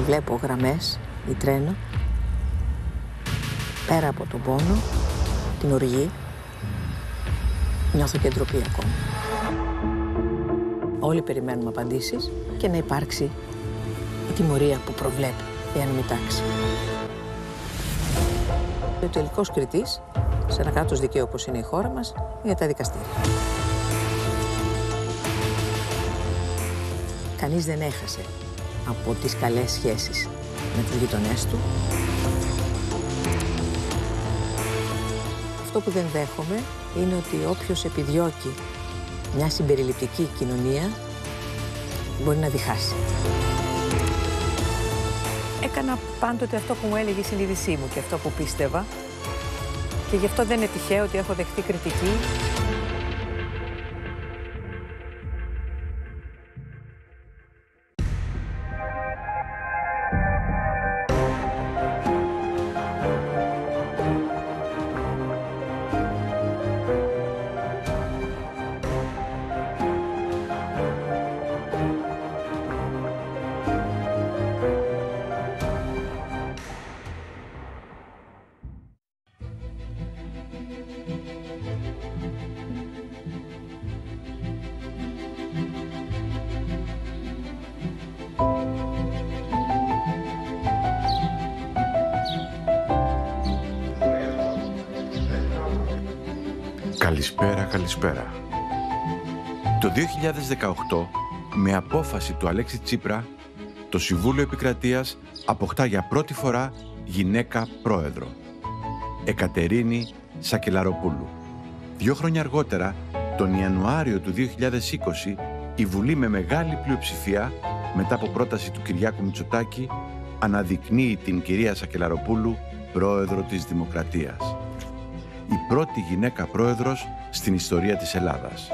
όταν βλέπω γραμμές ή τρένο, πέρα από τον πόνο, την οργή, νιώθω και ντροπή ακόμα. Όλοι περιμένουμε απαντήσεις και να υπάρξει η τιμωρία που προβλέπει η ένωμη τάξη. Ο τελικός κριτής σε ένα κράτος δικαίου όπως είναι η χώρα μας είναι τα δικαστήρια. Κανείς δεν έχασε από τις καλές σχέσεις με τους γειτονές του. Αυτό που δεν δέχομαι είναι ότι όποιος επιδιώκει μια συμπεριληπτική κοινωνία μπορεί να διχάσει. Έκανα πάντοτε αυτό που μου έλεγε η συνείδησή μου και αυτό που πίστευα και γι' αυτό δεν είναι τυχαίο ότι έχω δεχτεί κριτική. Καλησπέρα. Το 2018, με απόφαση του Αλέξη Τσίπρα, το Συμβούλιο Επικρατείας αποκτά για πρώτη φορά γυναίκα πρόεδρο. Εκατερίνη Σακελαροπούλου. 2 χρόνια αργότερα, τον Ιανουάριο του 2020, η Βουλή με μεγάλη πλειοψηφία, μετά από πρόταση του Κυριάκου Μητσοτάκη, αναδεικνύει την κυρία Σακελαροπούλου πρόεδρο της Δημοκρατίας. Η πρώτη γυναίκα πρόεδρος στην ιστορία της Ελλάδας.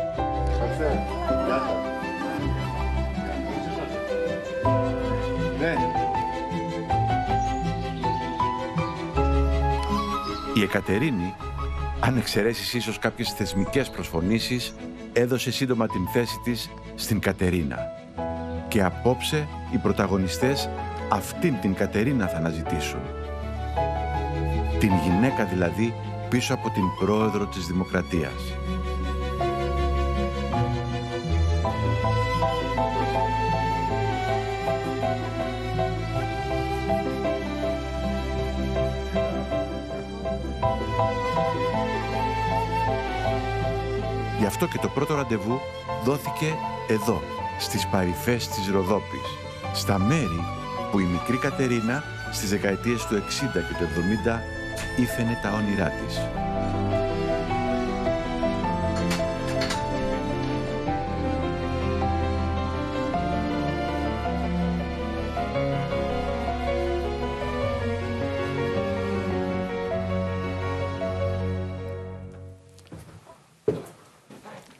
Η Εκατερίνη, αν εξαιρέσεις ίσως κάποιες θεσμικές προσφωνήσεις, έδωσε σύντομα την θέση της στην Κατερίνα. Και απόψε οι πρωταγωνιστές αυτήν την Κατερίνα θα αναζητήσουν. Την γυναίκα δηλαδή πίσω από την πρόεδρο της Δημοκρατίας. Γι' αυτό και το πρώτο ραντεβού δόθηκε εδώ, στις παρυφές της Ροδόπης, στα μέρη που η μικρή Κατερίνα στις δεκαετίες του 60 και του 70 ήφαινε τα όνειρά της.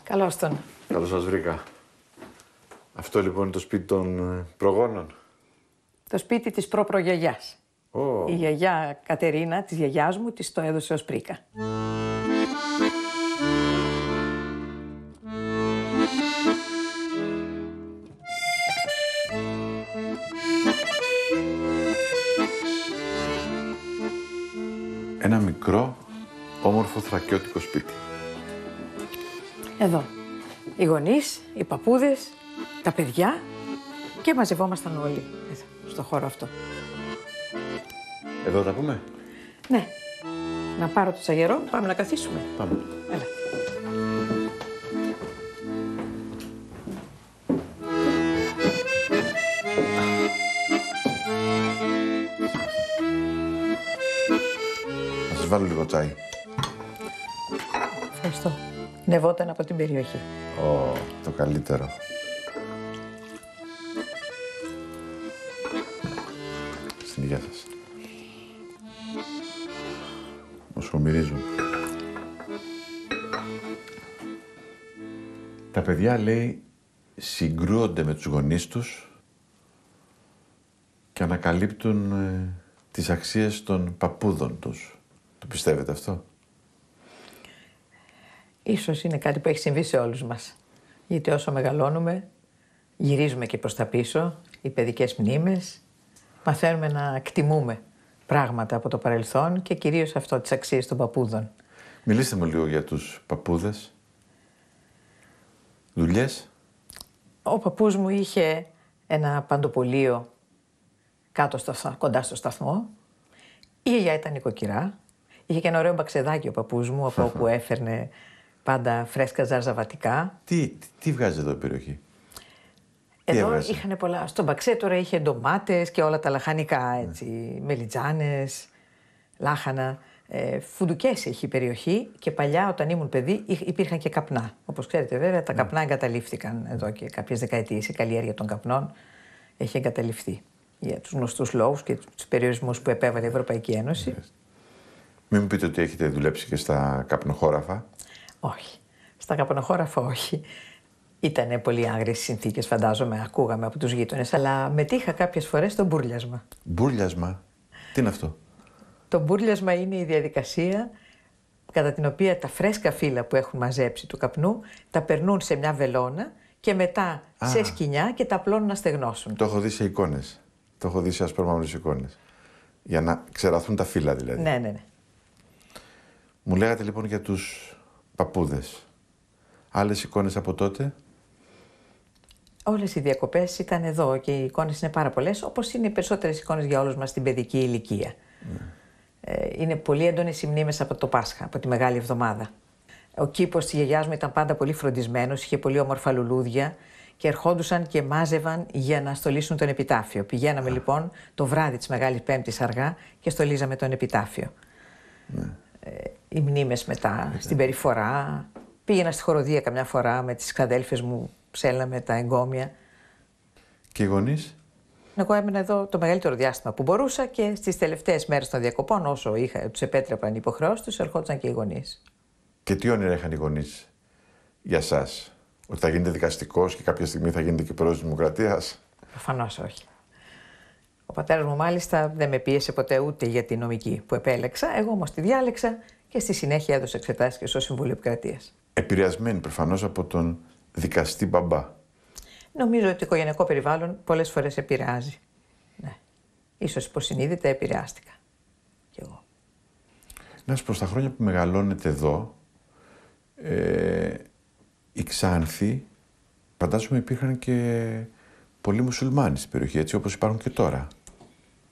Καλώς τον. Καλώς σας βρήκα. Αυτό λοιπόν είναι το σπίτι των προγόνων. Το σπίτι της προπρογιαγιάς. Η γιαγιά Κατερίνα, της γιαγιάς μου, της το έδωσε ως πρίκα. Ένα μικρό, όμορφο θρακιώτικο σπίτι. Εδώ. Οι γονείς, οι παππούδες, τα παιδιά και μαζευόμασταν όλοι στο χώρο αυτό. Εδώ τα πούμε. Ναι. Να πάρω το τσαγερό, πάμε να καθίσουμε. Πάμε. Έλα. Να σας βάλω λίγο τσάι. Ευχαριστώ. Νευόταν από την περιοχή. Το καλύτερο. Στην υγεία σας. Μοσχομυρίζουν. Τα παιδιά, λέει, συγκρούονται με τους γονείς τους και ανακαλύπτουν τις αξίες των παππούδων τους. Το πιστεύετε αυτό? Ίσως είναι κάτι που έχει συμβεί σε όλους μας. Γιατί όσο μεγαλώνουμε, γυρίζουμε και προς τα πίσω, οι παιδικές μνήμες, Μαθαίνουμε να εκτιμούμε πράγματα από το παρελθόν και κυρίως αυτό, τις αξίες των παππούδων. Μιλήστε μου λίγο για τους παππούδες. Δουλειές. Ο παππούς μου είχε ένα παντοπολείο κοντά στο σταθμό. Η γιαγιά ήταν νοικοκυρά. Είχε και ένα ωραίο μπαξεδάκι ο παππούς μου, από όπου έφερνε πάντα φρέσκα ζαρζαβατικά. Τι βγάζει εδώ η περιοχή? Εδώ είχαν πολλά. Στον μπαξέ τώρα είχε ντομάτες και όλα τα λαχανικά, έτσι, μελιτζάνες, λάχανα. Φουντουκές έχει η περιοχή και παλιά όταν ήμουν παιδί υπήρχαν και καπνά. Όπως ξέρετε βέβαια τα καπνά εγκαταλείφθηκαν εδώ και κάποιες δεκαετίες. Η καλλιέργεια των καπνών έχει εγκαταλειφθεί για τους γνωστούς λόγους και τους περιορισμούς που επέβαλε η Ευρωπαϊκή Ένωση. Μην μου πείτε ότι έχετε δουλέψει και στα καπνοχώραφα. Όχι. Στα καπνοχώραφα όχι. Ήτανε πολύ άγριες συνθήκες, φαντάζομαι, ακούγαμε από τους γείτονες, αλλά μετήχα κάποιες φορές στο μπούρλιασμα. Μπούρλιασμα? Τι είναι αυτό? Το μπούρλιασμα είναι η διαδικασία κατά την οποία τα φρέσκα φύλλα που έχουν μαζέψει του καπνού τα περνούν σε μια βελόνα και μετά σε σκοινιά και τα απλώνουν να στεγνώσουν. Το έχω δει σε εικόνες. Το έχω δει σε ασπρόμαυρες εικόνες. Για να ξεραθούν τα φύλλα δηλαδή. Ναι. Μου λέγατε λοιπόν για τους παππούδες. Άλλες εικόνες από τότε? Όλες οι διακοπές ήταν εδώ και οι εικόνες είναι πάρα πολλές, όπως είναι οι περισσότερες εικόνες για όλους μας στην παιδική ηλικία. Είναι πολύ έντονες οι μνήμες από το Πάσχα, από τη Μεγάλη Εβδομάδα. Ο κήπος της γιαγιάς μου ήταν πάντα πολύ φροντισμένος, είχε πολύ όμορφα λουλούδια και ερχόντουσαν και μάζευαν για να στολίσουν τον επιτάφιο. Πηγαίναμε λοιπόν το βράδυ της Μεγάλης Πέμπτης αργά και στολίζαμε τον επιτάφιο. Οι μνήμες μετά στην περιφορά. Πήγαινα στη χοροδία καμιά φορά με τις ξαδέλφες μου, ψέλναμε τα εγκόμια. Και οι γονείς? Εγώ έμενα εδώ το μεγαλύτερο διάστημα που μπορούσα και στις τελευταίες μέρες των διακοπών, όσο τους επέτρεπαν οι υποχρεώσεις τους, ερχόντουσαν και οι γονείς. Και τι όνειρα είχαν οι γονείς για σας? Ότι θα γίνετε δικαστικός και κάποια στιγμή θα γίνετε και πρόεδρος της Δημοκρατίας? Προφανώς όχι. Ο πατέρας μου μάλιστα δεν με πίεσε ποτέ ούτε για τη νομική που επέλεξα. Εγώ όμως τη διάλεξα και στη συνέχεια έδωσα εξετάσεις και στο Συμβούλιο Επικρατείας. Επηρεασμένη προφανώς από τον δικαστή μπαμπά. Νομίζω ότι το οικογενειακό περιβάλλον πολλές φορές επηρεάζει. Ναι. Ίσως υποσυνείδητα επηρεάστηκα. Κι εγώ. Να σας πω, στα χρόνια που μεγαλώνετε εδώ, οι Ξάνθοι, φαντάζομαι υπήρχαν και πολλοί μουσουλμάνοι στην περιοχή, έτσι όπως υπάρχουν και τώρα.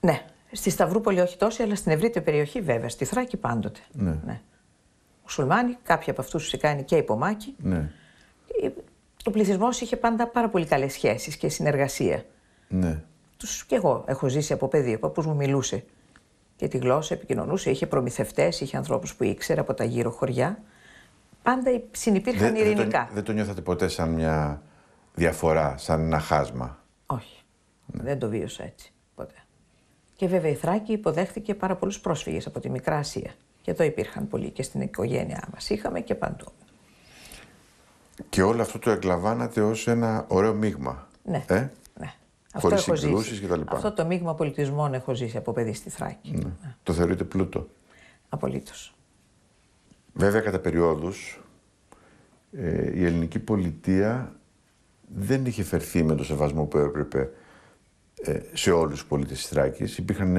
Ναι. Στη Σταυρούπολη όχι τόσο, αλλά στην ευρύτερη περιοχή βέβαια. Στη Θράκη πάντοτε. Ναι. Μουσουλμάνοι, κάποιοι από αυτούς τους κάνει και υπομάκοι. Ναι. Ο πληθυσμός είχε πάντα πάρα πολύ καλές σχέσεις και συνεργασία. Ναι. Τους κι εγώ έχω ζήσει από παιδί. Ο παππούς μου μιλούσε και τη γλώσσα, επικοινωνούσε, είχε προμηθευτές, είχε ανθρώπους που ήξερε από τα γύρω χωριά. Πάντα συνυπήρχαν ειρηνικά. Δεν το νιώθατε ποτέ σαν μια διαφορά, σαν ένα χάσμα? Όχι. Δεν το βίωσα έτσι ποτέ. Και βέβαια η Θράκη υποδέχτηκε πάρα πολλούς πρόσφυγες από τη Μικρά Ασία. Και εδώ υπήρχαν πολλοί και στην οικογένειά μας. Είχαμε και παντού. Και όλο αυτό το εκλαμβάνατε ως ένα ωραίο μείγμα. Ναι. Ναι. Χωρίς συγκρούσεις κτλ. Αυτό το μείγμα πολιτισμών έχω ζήσει από παιδί στη Θράκη. Ναι. Το θεωρείτε πλούτο? Απολύτως. Βέβαια, κατά περιόδους, η ελληνική πολιτεία δεν είχε φερθεί με το σεβασμό που έπρεπε σε όλους τους πολίτες της Θράκης. Υπήρχαν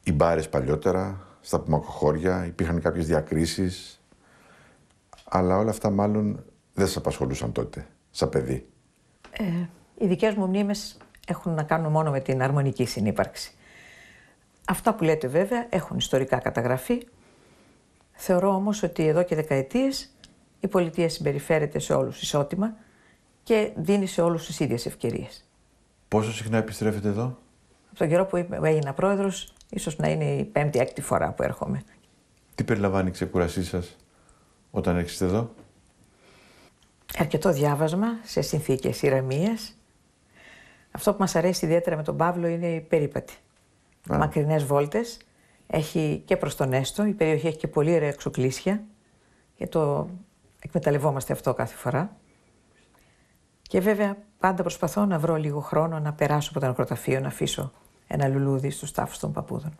οι μπάρες παλιότερα, στα πομακοχώρια, υπήρχαν κάποιες διακρίσεις, αλλά όλα αυτά μάλλον δεν σας απασχολούσαν τότε, σαν παιδί. Οι δικές μου μνήμες έχουν να κάνουν μόνο με την αρμονική συνύπαρξη. Αυτά που λέτε βέβαια έχουν ιστορικά καταγραφεί. Θεωρώ όμως ότι εδώ και δεκαετίες η πολιτεία συμπεριφέρεται σε όλους ισότιμα και δίνει σε όλους τις ίδιες ευκαιρίες. Πόσο συχνά επιστρέφετε εδώ? Από τον καιρό που έγινα πρόεδρος, ίσως να είναι η πέμπτη-έκτη φορά που έρχομαι. Τι περιλαμβάνει η ξεκούρασή σας όταν έρχεστε εδώ? Αρκετό διάβασμα σε συνθήκες ηρεμίας. Αυτό που μας αρέσει ιδιαίτερα με τον Παύλο είναι η περίπατη. Μακρινές βόλτες. Έχει και προς τον Έστω. Η περιοχή έχει και πολύ ωραία εξοκλήσια. Και το εκμεταλλευόμαστε αυτό κάθε φορά. Και βέβαια πάντα προσπαθώ να βρω λίγο χρόνο να περάσω από το νεκροταφείο, να αφήσω ένα λουλούδι στους τάφους των παππούδων.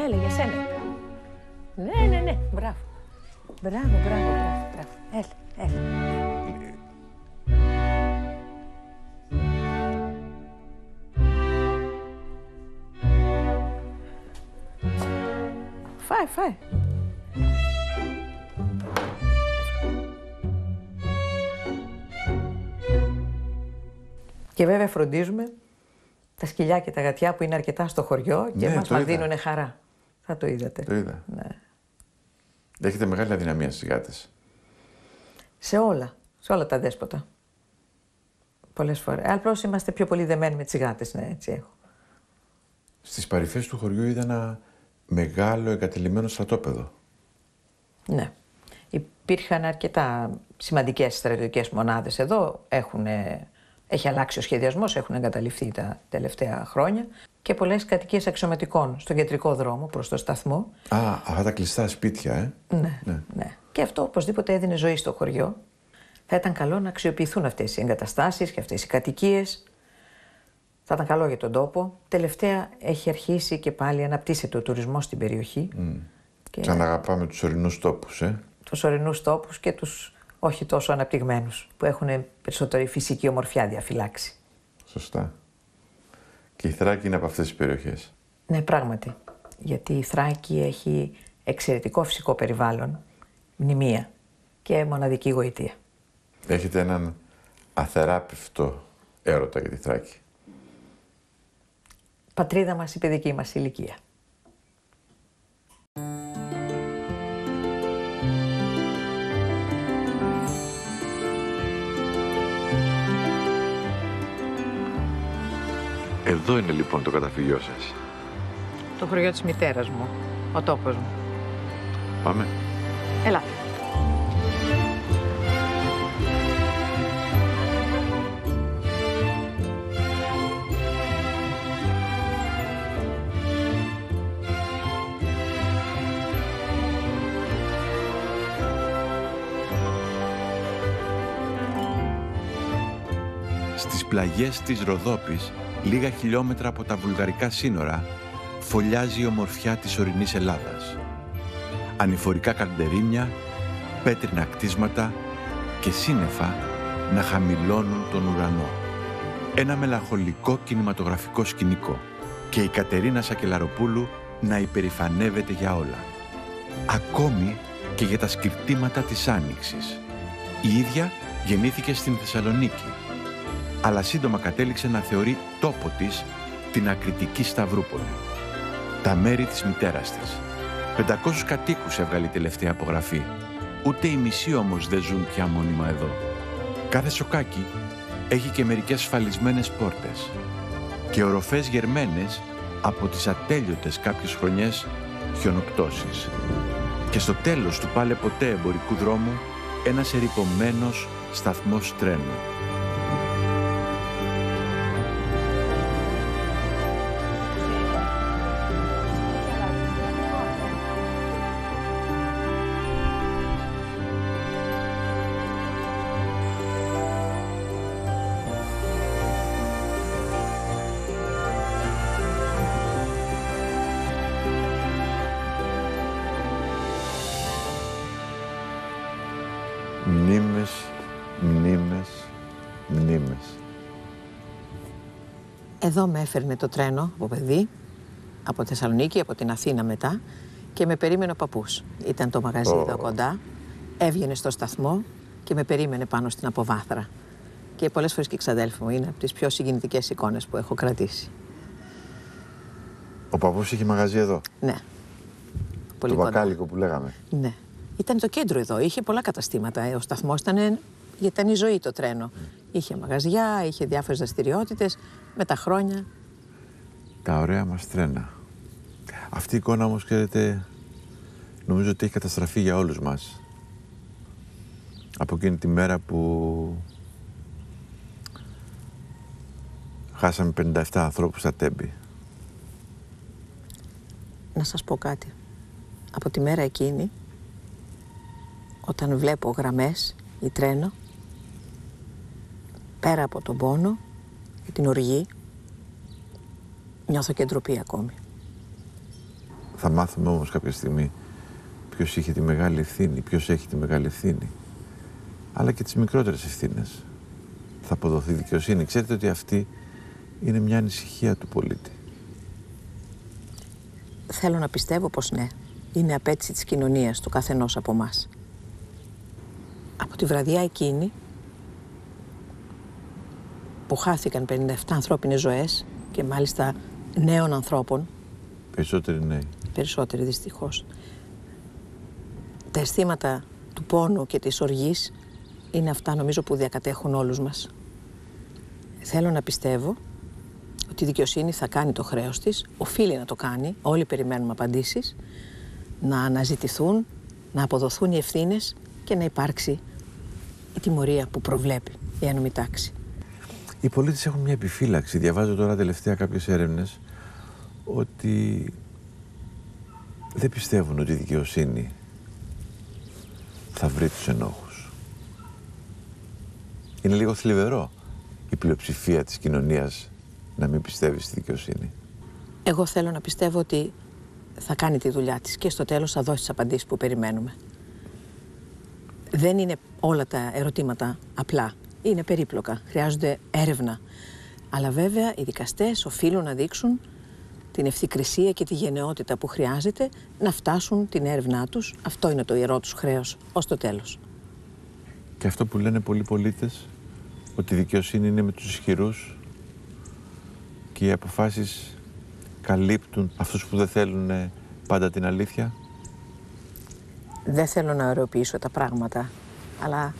έλα, για σένα. Ναι, μπράβο. Μπράβο. Έλα. Φάει. Και βέβαια φροντίζουμε τα σκυλιά και τα γατιά που είναι αρκετά στο χωριό και μας δίνουν χαρά. Θα το είδατε. Το είδα. Ναι. Έχετε μεγάλη αδυναμία στις γάτες. Σε όλα τα δέσποτα. Πολλές φορές. Απλώς είμαστε πιο πολύ δεμένοι με τις γάτες, ναι, έτσι έχω. Στις παρυφές του χωριού είδα ένα μεγάλο εγκατελειμμένο στρατόπεδο. Ναι. Υπήρχαν αρκετά σημαντικές στρατιωτικές μονάδες εδώ. Έχει αλλάξει ο σχεδιασμός, έχουν εγκαταλειφθεί τα τελευταία χρόνια και πολλές κατοικίες αξιωματικών στον κεντρικό δρόμο προς το σταθμό. Αυτά τα κλειστά σπίτια, Ναι. Και αυτό οπωσδήποτε έδινε ζωή στο χωριό. Θα ήταν καλό να αξιοποιηθούν αυτές οι εγκαταστάσεις και αυτές οι κατοικίες. Θα ήταν καλό για τον τόπο. Τελευταία έχει αρχίσει και πάλι αναπτύσσεται ο τουρισμός στην περιοχή. Και ξαναγαπάμε τους ορεινούς τόπους, Τους ορεινούς τόπους και τους όχι τόσο αναπτυγμένους, που έχουν περισσότερη φυσική ομορφιά διαφυλάξει. Σωστά. Και η Θράκη είναι από αυτές τις περιοχές. Ναι, πράγματι. Γιατί η Θράκη έχει εξαιρετικό φυσικό περιβάλλον, μνημεία και μοναδική γοητεία. Έχετε έναν αθεράπευτο έρωτα για τη Θράκη. Πατρίδα μας, η παιδική μας ηλικία. Εδώ είναι λοιπόν το καταφύγιό σας. Το χωριό της μητέρας μου, ο τόπος μου. Πάμε. Ελάτε. Στις πλαγιές της Ροδόπης, λίγα χιλιόμετρα από τα βουλγαρικά σύνορα, φωλιάζει η ομορφιά της ορεινής Ελλάδας. Ανηφορικά καλντερίμια, πέτρινα κτίσματα και σύννεφα να χαμηλώνουν τον ουρανό. Ένα μελαγχολικό κινηματογραφικό σκηνικό και η Κατερίνα Σακελαροπούλου να υπερηφανεύεται για όλα. Ακόμη και για τα σκυρτήματα της Άνοιξης. Η ίδια γεννήθηκε στην Θεσσαλονίκη, αλλά σύντομα κατέληξε να θεωρεί τόπο της την Ακριτική Σταυρούπολη. Τα μέρη της μητέρας της. 500 κατοίκους έβγαλε η τελευταία απογραφή. Ούτε οι μισοί όμως δεν ζουν πια μόνιμα εδώ. Κάθε σοκάκι έχει και μερικές σφαλισμένες πόρτες και οροφές γερμένες από τις ατέλειωτες κάποιες χρονιές χιονοπτώσεις. Και στο τέλος του πάλε ποτέ εμπορικού δρόμου ένας ερειπωμένος σταθμός τρένου. Μνήμες, μνήμες, μνήμες. Εδώ με έφερνε το τρένο από παιδί, από Θεσσαλονίκη, από την Αθήνα μετά, και με περίμενε ο παππούς. Ήταν το μαγαζί εδώ κοντά, έβγαινε στο σταθμό και με περίμενε πάνω στην αποβάθρα. Και πολλές φορές και η ξαδέλφη μου είναι από τις πιο συγκινητικές εικόνες που έχω κρατήσει. Ο παππούς είχε μαγαζί εδώ. Ναι. Πολύ το κοντά. μπακάλικο που λέγαμε. Ναι. Ήταν το κέντρο εδώ, είχε πολλά καταστήματα. Ο σταθμός ήταν η ζωή το τρένο. Είχε μαγαζιά, είχε διάφορες δραστηριότητες με τα χρόνια. Τα ωραία μας τρένα. Αυτή η εικόνα όμως, ξέρετε, νομίζω ότι έχει καταστραφεί για όλους μας. Από εκείνη τη μέρα που χάσαμε 57 ανθρώπους στα Τέμπη. Να σας πω κάτι. Από τη μέρα εκείνη, όταν βλέπω γραμμές ή τρένο, πέρα από τον πόνο και την οργή, νιώθω και ντροπή ακόμη. Θα μάθουμε όμως κάποια στιγμή ποιος είχε τη μεγάλη ευθύνη, ποιος έχει τη μεγάλη ευθύνη, αλλά και τις μικρότερες ευθύνες. Θα αποδοθεί δικαιοσύνη. Ξέρετε ότι αυτή είναι μια ανησυχία του πολίτη. Θέλω να πιστεύω πως ναι. Είναι απέτηση της κοινωνίας, του καθενός από εμάς. Από τη βραδιά εκείνη που χάθηκαν 57 ανθρώπινες ζωές και μάλιστα νέων ανθρώπων. Περισσότεροι νέοι. Περισσότεροι δυστυχώς. Τα αισθήματα του πόνου και της οργής είναι αυτά νομίζω που διακατέχουν όλους μας. Θέλω να πιστεύω ότι η δικαιοσύνη θα κάνει το χρέος της, οφείλει να το κάνει, όλοι περιμένουμε απαντήσεις, να αναζητηθούν, να αποδοθούν οι ευθύνες και να υπάρξει η τιμωρία που προβλέπει η ένομη τάξη. Οι πολίτες έχουν μια επιφύλαξη. Διαβάζω τώρα τελευταία κάποιες έρευνες ότι δεν πιστεύουν ότι η δικαιοσύνη θα βρει τους ενόχους. Είναι λίγο θλιβερό η πλειοψηφία της κοινωνίας να μην πιστεύει στη δικαιοσύνη. Εγώ θέλω να πιστεύω ότι θα κάνει τη δουλειά της και στο τέλος θα δώσει τις απαντήσεις που περιμένουμε. Δεν είναι όλα τα ερωτήματα απλά. Είναι περίπλοκα. Χρειάζονται έρευνα. Αλλά βέβαια οι δικαστές οφείλουν να δείξουν την ευθυκρισία και τη γενναιότητα που χρειάζεται να φτάσουν την έρευνά τους. Αυτό είναι το ιερό τους χρέος ως το τέλος. Και αυτό που λένε πολλοί πολίτες, ότι η δικαιοσύνη είναι με τους ισχυρούς και οι αποφάσεις καλύπτουν αυτούς που δεν θέλουν πάντα την αλήθεια. Δεν θέλω να ωρεοποιήσω τα πράγματα, αλλά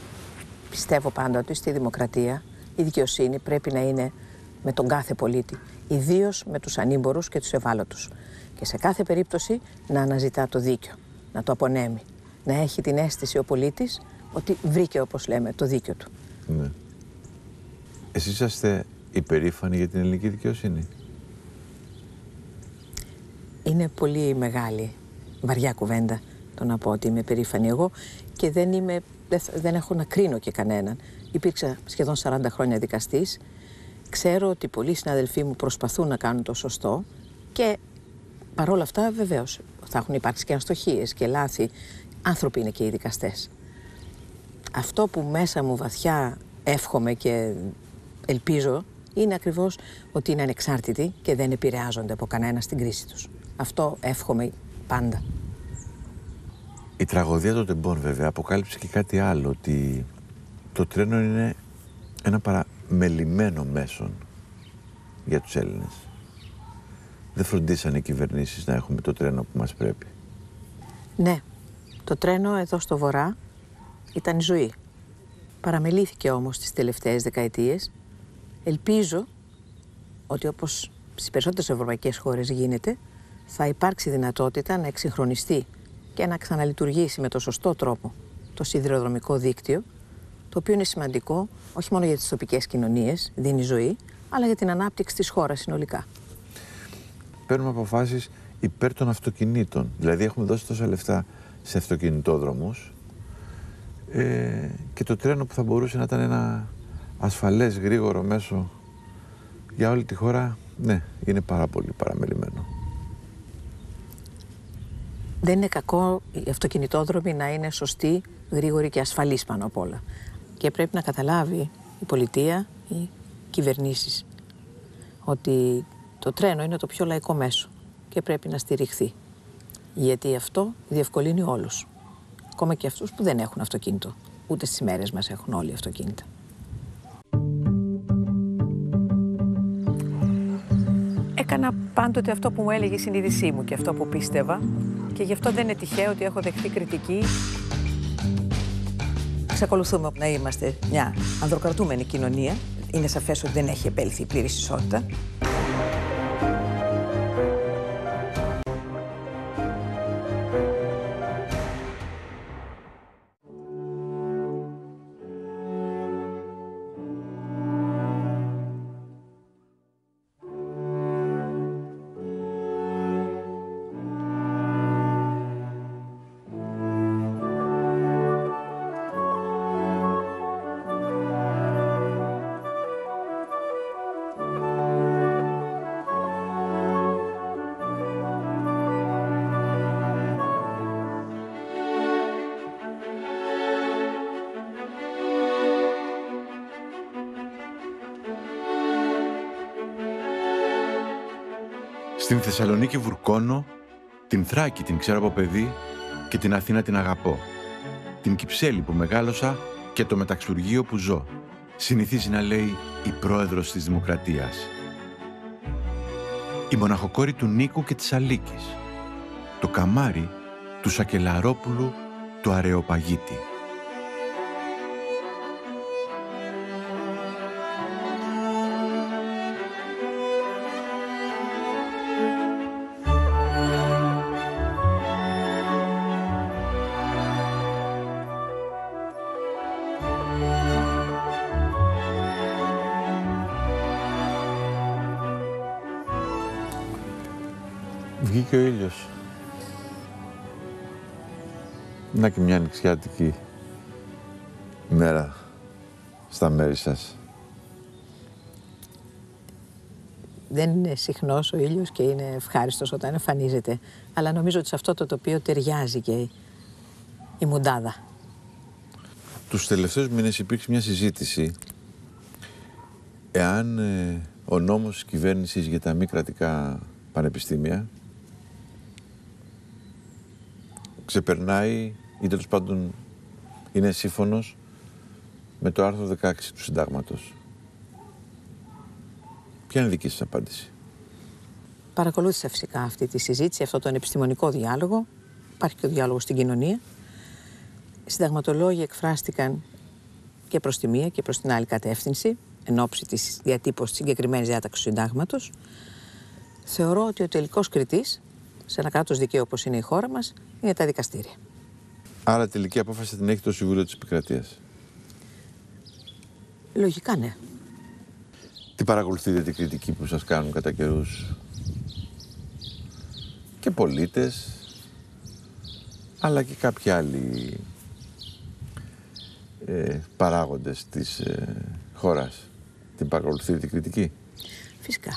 πιστεύω πάντα ότι στη δημοκρατία η δικαιοσύνη πρέπει να είναι με τον κάθε πολίτη, ιδίως με τους ανήμπορους και τους ευάλωτους. Και σε κάθε περίπτωση να αναζητά το δίκιο, να το απονέμει, να έχει την αίσθηση ο πολίτης ότι βρήκε, όπως λέμε, το δίκιο του. Ναι. Εσείς είσαστε υπερήφανοι για την ελληνική δικαιοσύνη? Είναι πολύ μεγάλη, βαριά κουβέντα το να πω ότι είμαι περήφανη εγώ και δεν έχω να κρίνω και κανέναν. Υπήρξα σχεδόν 40 χρόνια δικαστής. Ξέρω ότι πολλοί συναδελφοί μου προσπαθούν να κάνουν το σωστό και παρόλα αυτά βεβαίως θα έχουν υπάρξει και αστοχίες και λάθη. Άνθρωποι είναι και οι δικαστές. Αυτό που μέσα μου βαθιά εύχομαι και ελπίζω είναι ακριβώς ότι είναι ανεξάρτητοι και δεν επηρεάζονται από κανένα στην κρίση τους. Αυτό εύχομαι πάντα. Η τραγωδία των τεμπών βέβαια αποκάλυψε και κάτι άλλο, ότι το τρένο είναι ένα παραμελημένο μέσον για τους Έλληνες. Δεν φροντίσαν οι κυβερνήσεις να έχουμε το τρένο που μας πρέπει. Ναι, το τρένο εδώ στο βορρά ήταν η ζωή. Παραμελήθηκε όμως τις τελευταίες δεκαετίες. Ελπίζω ότι όπως στις περισσότερες ευρωπαϊκές χώρες γίνεται, θα υπάρξει δυνατότητα να εξυγχρονιστεί και να ξαναλειτουργήσει με το σωστό τρόπο το σιδηροδρομικό δίκτυο, το οποίο είναι σημαντικό όχι μόνο για τις τοπικές κοινωνίες, δίνει ζωή, αλλά για την ανάπτυξη της χώρας συνολικά. Παίρνουμε αποφάσεις υπέρ των αυτοκινήτων. Δηλαδή έχουμε δώσει τόσα λεφτά σε αυτοκινητόδρομους και το τρένο που θα μπορούσε να ήταν ένα ασφαλές, γρήγορο μέσο για όλη τη χώρα, ναι, είναι πάρα πολύ παραμελημένο. Δεν είναι κακό οι αυτοκινητόδρομοι να είναι σωστοί, γρήγοροι και ασφαλείς πάνω απ' όλα. Και πρέπει να καταλάβει η πολιτεία, οι κυβερνήσεις, ότι το τρένο είναι το πιο λαϊκό μέσο και πρέπει να στηριχθεί. Γιατί αυτό διευκολύνει όλους. Ακόμα και αυτούς που δεν έχουν αυτοκίνητο. Ούτε στις μέρες μας έχουν όλοι αυτοκίνητα. Έκανα πάντοτε αυτό που μου έλεγε η συνείδησή μου και αυτό που πίστευα και γι' αυτό δεν είναι τυχαίο ότι έχω δεχθεί κριτική. Εξακολουθούμε να είμαστε μια ανδροκρατούμενη κοινωνία. Είναι σαφές ότι δεν έχει επέλθει η πλήρης ισότητα. Στην Θεσσαλονίκη βουρκώνω, την Θράκη την ξέρω από παιδί και την Αθήνα την αγαπώ. Την Κυψέλη που μεγάλωσα και το Μεταξουργείο που ζω. Συνηθίζει να λέει η πρόεδρος της Δημοκρατίας. Η μοναχοκόρη του Νίκου και της Αλίκης. Το καμάρι του Σακελαρόπουλου του Αρεοπαγίτη. Βγήκε ο ήλιος. Να και μια ανοιξιάτικη μέρα στα μέρη σας. Δεν είναι συχνός ο ήλιος και είναι ευχάριστος όταν εμφανίζεται. Αλλά νομίζω ότι σε αυτό το τοπίο ταιριάζει και η μουντάδα. Τους τελευταίους μήνες υπήρξε μια συζήτηση εάν ο νόμος της κυβέρνησης για τα μη κρατικά πανεπιστήμια ξεπερνάει ή τέλος πάντων είναι σύμφωνος με το άρθρο 16 του Συντάγματος. Ποια είναι η δική σας απάντηση? Παρακολούθησα φυσικά αυτή τη συζήτηση, αυτό τον επιστημονικό διάλογο. Υπάρχει και ο διάλογος στην κοινωνία. Οι συνταγματολόγοι εκφράστηκαν και προς τη μία και προς την άλλη κατεύθυνση, εν ώψη της διατύπωσης της συγκεκριμένης διάταξης του Συντάγματος. Θεωρώ ότι ο τελικός κριτής σε ένα κράτος δικαίου όπως είναι η χώρα μας είναι τα δικαστήρια. Άρα τελική απόφαση την έχει το Συμβούλιο της Επικρατείας. Λογικά ναι. Τι παρακολουθείτε την κριτική που σας κάνουν κατά καιρούς και πολίτες, αλλά και κάποιοι άλλοι παράγοντες της χώρας? Την παρακολουθείτε την κριτική? Φυσικά.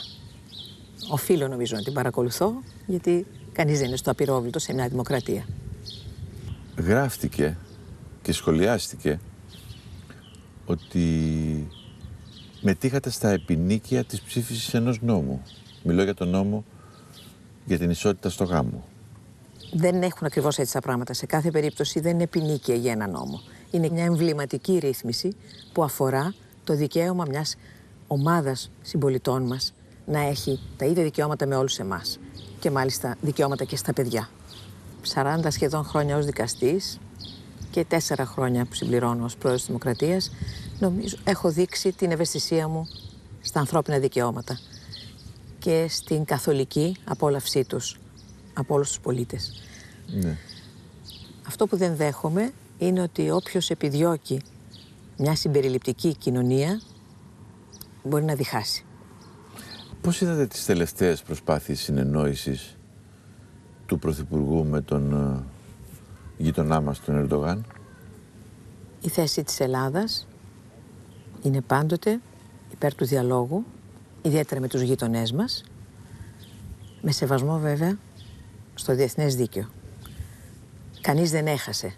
Οφείλω νομίζω να την παρακολουθώ, γιατί κανείς δεν είναι στο απειρόβλητο σε μια δημοκρατία. Γράφτηκε και σχολιάστηκε ότι μετήχατε στα επινίκια της ψήφισης ενός νόμου. Μιλώ για τον νόμο για την ισότητα στο γάμο. Δεν έχουν ακριβώς έτσι τα πράγματα. Σε κάθε περίπτωση δεν είναι επινίκια για ένα νόμο. Είναι μια εμβληματική ρύθμιση που αφορά το δικαίωμα μιας ομάδας συμπολιτών μας να έχει τα ίδια δικαιώματα με όλους εμάς. Και μάλιστα δικαιώματα και στα παιδιά. 40 σχεδόν χρόνια ως δικαστής και 4 χρόνια που συμπληρώνω ως πρόεδρος της Δημοκρατίας, νομίζω έχω δείξει την ευαισθησία μου στα ανθρώπινα δικαιώματα και στην καθολική απόλαυσή τους από όλους τους πολίτες. Ναι. Αυτό που δεν δέχομαι είναι ότι όποιος επιδιώκει μια συμπεριληπτική κοινωνία μπορεί να διχάσει. Πώς είδατε τις τελευταίες προσπάθειες συνεννόησης του Πρωθυπουργού με τον γειτονά μας, τον Ερντογάν? Η θέση της Ελλάδας είναι πάντοτε υπέρ του διαλόγου, ιδιαίτερα με τους γείτονές μας, με σεβασμό βέβαια στο διεθνές δίκαιο. Κανείς δεν έχασε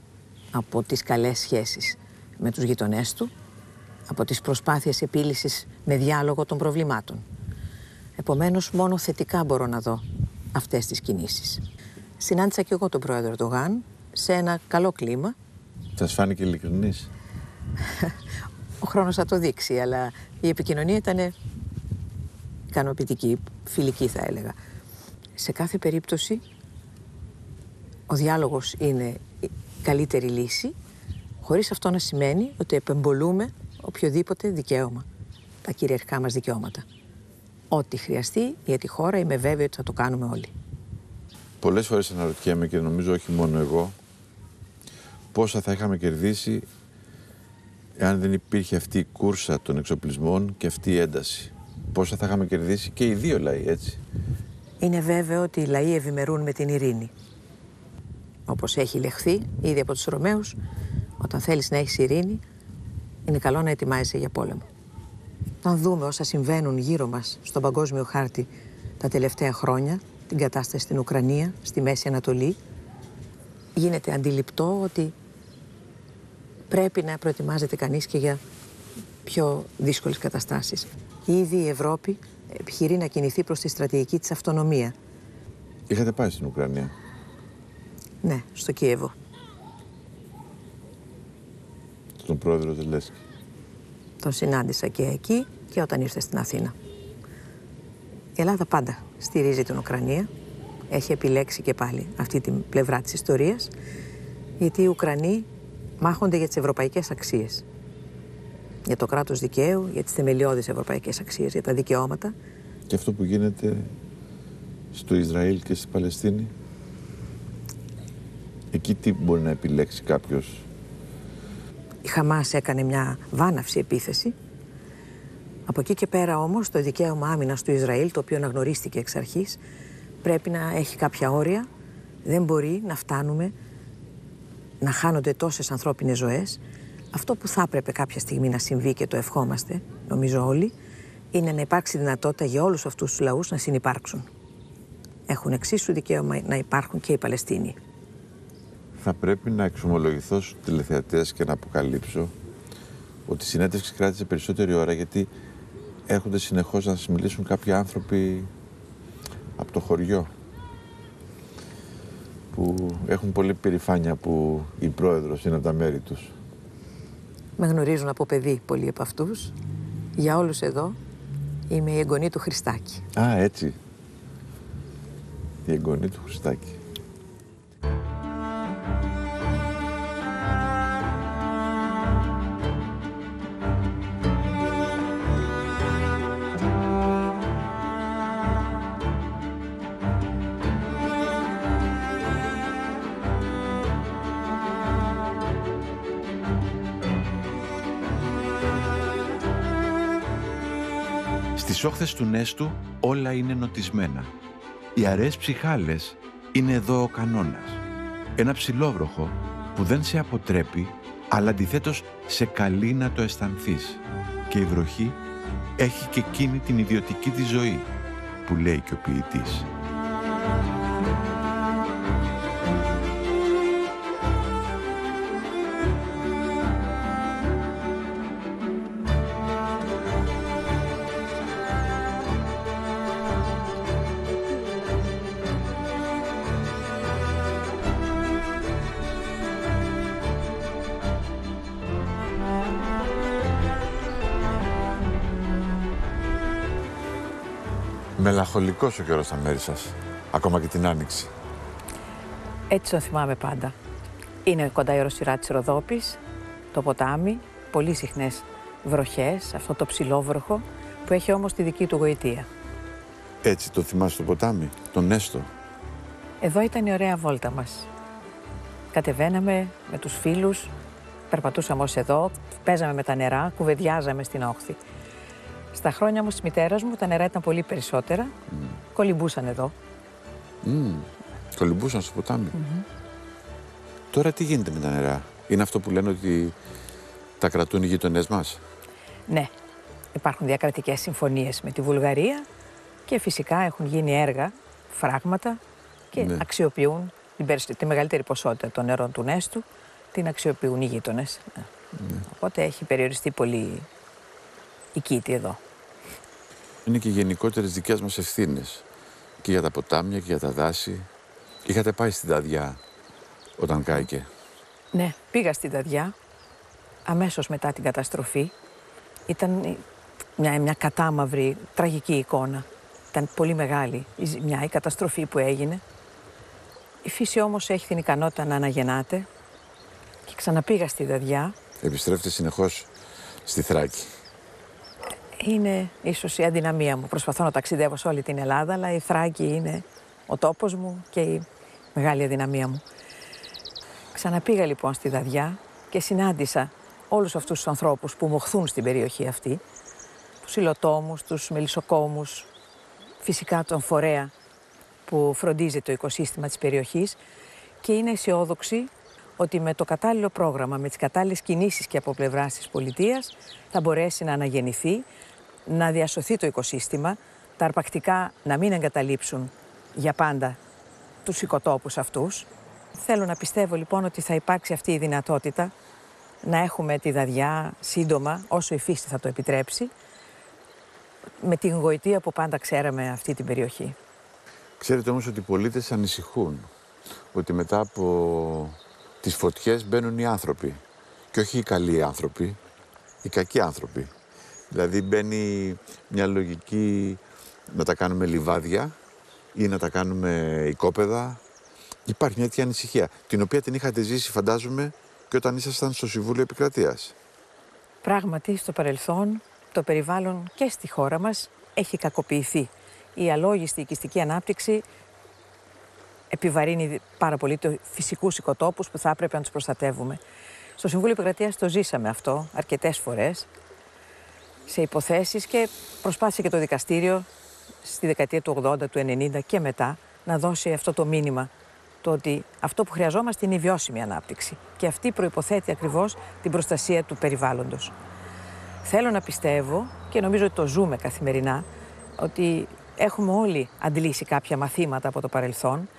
από τις καλές σχέσεις με τους γειτονές του, από τις προσπάθειες επίλυσης με διάλογο των προβλημάτων. Επομένως, μόνο θετικά μπορώ να δω αυτές τις κινήσεις. Συνάντησα και εγώ τον πρόεδρο Ερντογάν σε ένα καλό κλίμα. Σας φάνηκε ειλικρινής? Ο χρόνος θα το δείξει, αλλά η επικοινωνία ήταν ικανοποιητική, φιλική θα έλεγα. Σε κάθε περίπτωση, ο διάλογος είναι η καλύτερη λύση, χωρίς αυτό να σημαίνει ότι επεμπολούμε οποιοδήποτε δικαίωμα, τα κυριαρχικά μας δικαιώματα. Ό,τι χρειαστεί για τη χώρα, είμαι βέβαιη ότι θα το κάνουμε όλοι. Πολλές φορές αναρωτιέμαι και νομίζω όχι μόνο εγώ, πόσα θα είχαμε κερδίσει εάν δεν υπήρχε αυτή η κούρσα των εξοπλισμών και αυτή η ένταση. Πόσα θα είχαμε κερδίσει και οι δύο λαοί, έτσι. Είναι βέβαιο ότι οι λαοί ευημερούν με την ειρήνη. Όπως έχει λεχθεί ήδη από τους Ρωμαίους, όταν θέλεις να έχεις ειρήνη, είναι καλό να ετοιμάζεσαι για πόλεμο. Αν δούμε όσα συμβαίνουν γύρω μας στον παγκόσμιο χάρτη τα τελευταία χρόνια, την κατάσταση στην Ουκρανία, στη Μέση Ανατολή, γίνεται αντιληπτό ότι πρέπει να προετοιμάζεται κανείς και για πιο δύσκολες καταστάσεις. Ήδη η Ευρώπη επιχειρεί να κινηθεί προς τη στρατηγική της αυτονομία. Είχατε πάει στην Ουκρανία? Ναι, στο Κίεβο. Στον πρόεδρο Ζελένσκι? Τον συνάντησα και εκεί και όταν ήρθε στην Αθήνα. Η Ελλάδα πάντα στηρίζει την Ουκρανία. Έχει επιλέξει και πάλι αυτή την πλευρά της ιστορίας, γιατί οι Ουκρανοί μάχονται για τις ευρωπαϊκές αξίες. Για το κράτος δικαίου, για τις θεμελιώδεις ευρωπαϊκές αξίες, για τα δικαιώματα. Και αυτό που γίνεται στο Ισραήλ και στη Παλαιστίνη, εκεί τι μπορεί να επιλέξει κάποιος? Η Χαμάς έκανε μια βάναυση επίθεση. Από εκεί και πέρα όμως το δικαίωμα άμυνας του Ισραήλ, το οποίο αναγνωρίστηκε εξ αρχής, πρέπει να έχει κάποια όρια. Δεν μπορεί να φτάνουμε να χάνονται τόσες ανθρώπινες ζωές. Αυτό που θα έπρεπε κάποια στιγμή να συμβεί και το ευχόμαστε, νομίζω όλοι, είναι να υπάρξει δυνατότητα για όλους αυτούς τους λαούς να συνυπάρξουν. Έχουν εξίσου δικαίωμα να υπάρχουν και οι Παλαιστίνοι. Θα πρέπει να εξομολογηθώ στους τηλεθεατές και να αποκαλύψω ότι η συνέντευξη κράτησε περισσότερη ώρα, γιατί έρχονται συνεχώς να σας μιλήσουν κάποιοι άνθρωποι από το χωριό που έχουν πολύ περηφάνεια που η πρόεδρος είναι από τα μέρη τους. Με γνωρίζουν από παιδί πολλοί από αυτούς. Για όλους εδώ είμαι η εγγονή του Χριστάκη. Α, έτσι. Η εγγονή του Χριστάκη. Στις όχθες του Νέστου όλα είναι νοτισμένα. Οι αραιές ψυχάλες είναι εδώ ο κανόνας. Ένα ψηλόβροχο που δεν σε αποτρέπει, αλλά αντιθέτως σε καλεί να το αισθανθείς. Και η βροχή έχει και εκείνη την ιδιωτική της ζωή, που λέει και ο ποιητής. Μελαγχολικός ο καιρός στα μέρη σας, ακόμα και την Άνοιξη. Έτσι το θυμάμαι πάντα. Είναι κοντά η οροσειρά της Ροδόπης, το ποτάμι, πολύ συχνές βροχές, αυτό το ψηλόβροχο που έχει όμως τη δική του γοητεία. Έτσι το θυμάσαι το ποτάμι, τον Νέστο? Εδώ ήταν η ωραία βόλτα μας. Κατεβαίναμε με τους φίλους, περπατούσαμε ως εδώ, παίζαμε με τα νερά, κουβεντιάζαμε στην όχθη. Στα χρόνια όμως της μητέρας μου τα νερά ήταν πολύ περισσότερα, κολυμπούσαν εδώ. Κολυμπούσαν στο ποτάμι. Τώρα τι γίνεται με τα νερά? Είναι αυτό που λένε ότι τα κρατούν οι γείτονές μας? Ναι, υπάρχουν διακρατικές συμφωνίες με τη Βουλγαρία και φυσικά έχουν γίνει έργα, φράγματα και αξιοποιούν τη μεγαλύτερη ποσότητα των νερών του Νέστου, την αξιοποιούν οι γείτονες. Οπότε έχει περιοριστεί πολύ η κήτη εδώ. Είναι και γενικότερες δικές μας ευθύνες. Και για τα ποτάμια και για τα δάση. Είχατε πάει στην Δαδιά όταν κάηκε? Ναι, πήγα στην Δαδιά αμέσως μετά την καταστροφή. Ήταν μια κατάμαυρη, τραγική εικόνα. Ήταν πολύ μεγάλη η καταστροφή που έγινε. Η φύση όμως έχει την ικανότητα να αναγεννάται και ξαναπήγα στη Δαδιά. Επιστρέφετε συνεχώς στη Θράκη? Είναι ίσως η αδυναμία μου. Προσπαθώ να ταξιδεύω σε όλη την Ελλάδα, αλλά η Θράκη είναι ο τόπος μου και η μεγάλη αδυναμία μου. Ξαναπήγα λοιπόν στη Δαδιά και συνάντησα όλους αυτούς τους ανθρώπους που μοχθούν στην περιοχή αυτή, τους υλοτόμους, τους μελισσοκόμους, φυσικά τον φορέα που φροντίζει το οικοσύστημα της περιοχής, και είναι αισιόδοξη ότι με το κατάλληλο πρόγραμμα, με τις κατάλληλες κινήσεις και από πλευράς της πολιτείας θα μπορέσει να αναγεννηθεί, να διασωθεί το οικοσύστημα, τα αρπακτικά να μην εγκαταλείψουν για πάντα τους οικοτόπους αυτούς. Θέλω να πιστεύω λοιπόν ότι θα υπάρξει αυτή η δυνατότητα να έχουμε τη Δαδιά σύντομα, όσο η φύση θα το επιτρέψει, με την γοητεία που πάντα ξέραμε αυτή την περιοχή. Ξέρετε όμως ότι οι πολίτες ανησυχούν ότι μετά από τις φωτιές μπαίνουν οι άνθρωποι. Και όχι οι καλοί άνθρωποι, οι κακοί άνθρωποι. Δηλαδή μπαίνει μια λογική να τα κάνουμε λιβάδια ή να τα κάνουμε οικόπεδα. Υπάρχει μια τέτοια ανησυχία, την οποία την είχατε ζήσει, φαντάζομαι, και όταν ήσασταν στο Συμβούλιο Επικρατείας. Πράγματι, στο παρελθόν, το περιβάλλον και στη χώρα μας έχει κακοποιηθεί. Η αλόγιστη οικιστική ανάπτυξη επιβαρύνει πάρα πολύ τους φυσικούς οικοτόπους που θα έπρεπε να τους προστατεύουμε. Στο Συμβούλιο Επικρατείας το ζήσαμε αυτό αρκετές φορές, σε υποθέσεις, και προσπάθησε και το δικαστήριο στη δεκαετία του 80, του 90 και μετά να δώσει αυτό το μήνυμα, το ότι αυτό που χρειαζόμαστε είναι η βιώσιμη ανάπτυξη και αυτή προϋποθέτει ακριβώς την προστασία του περιβάλλοντος. Θέλω να πιστεύω, και νομίζω ότι το ζούμε καθημερινά, ότι έχουμε όλοι αντλήσει κάποια μαθήματα από το παρελθόν,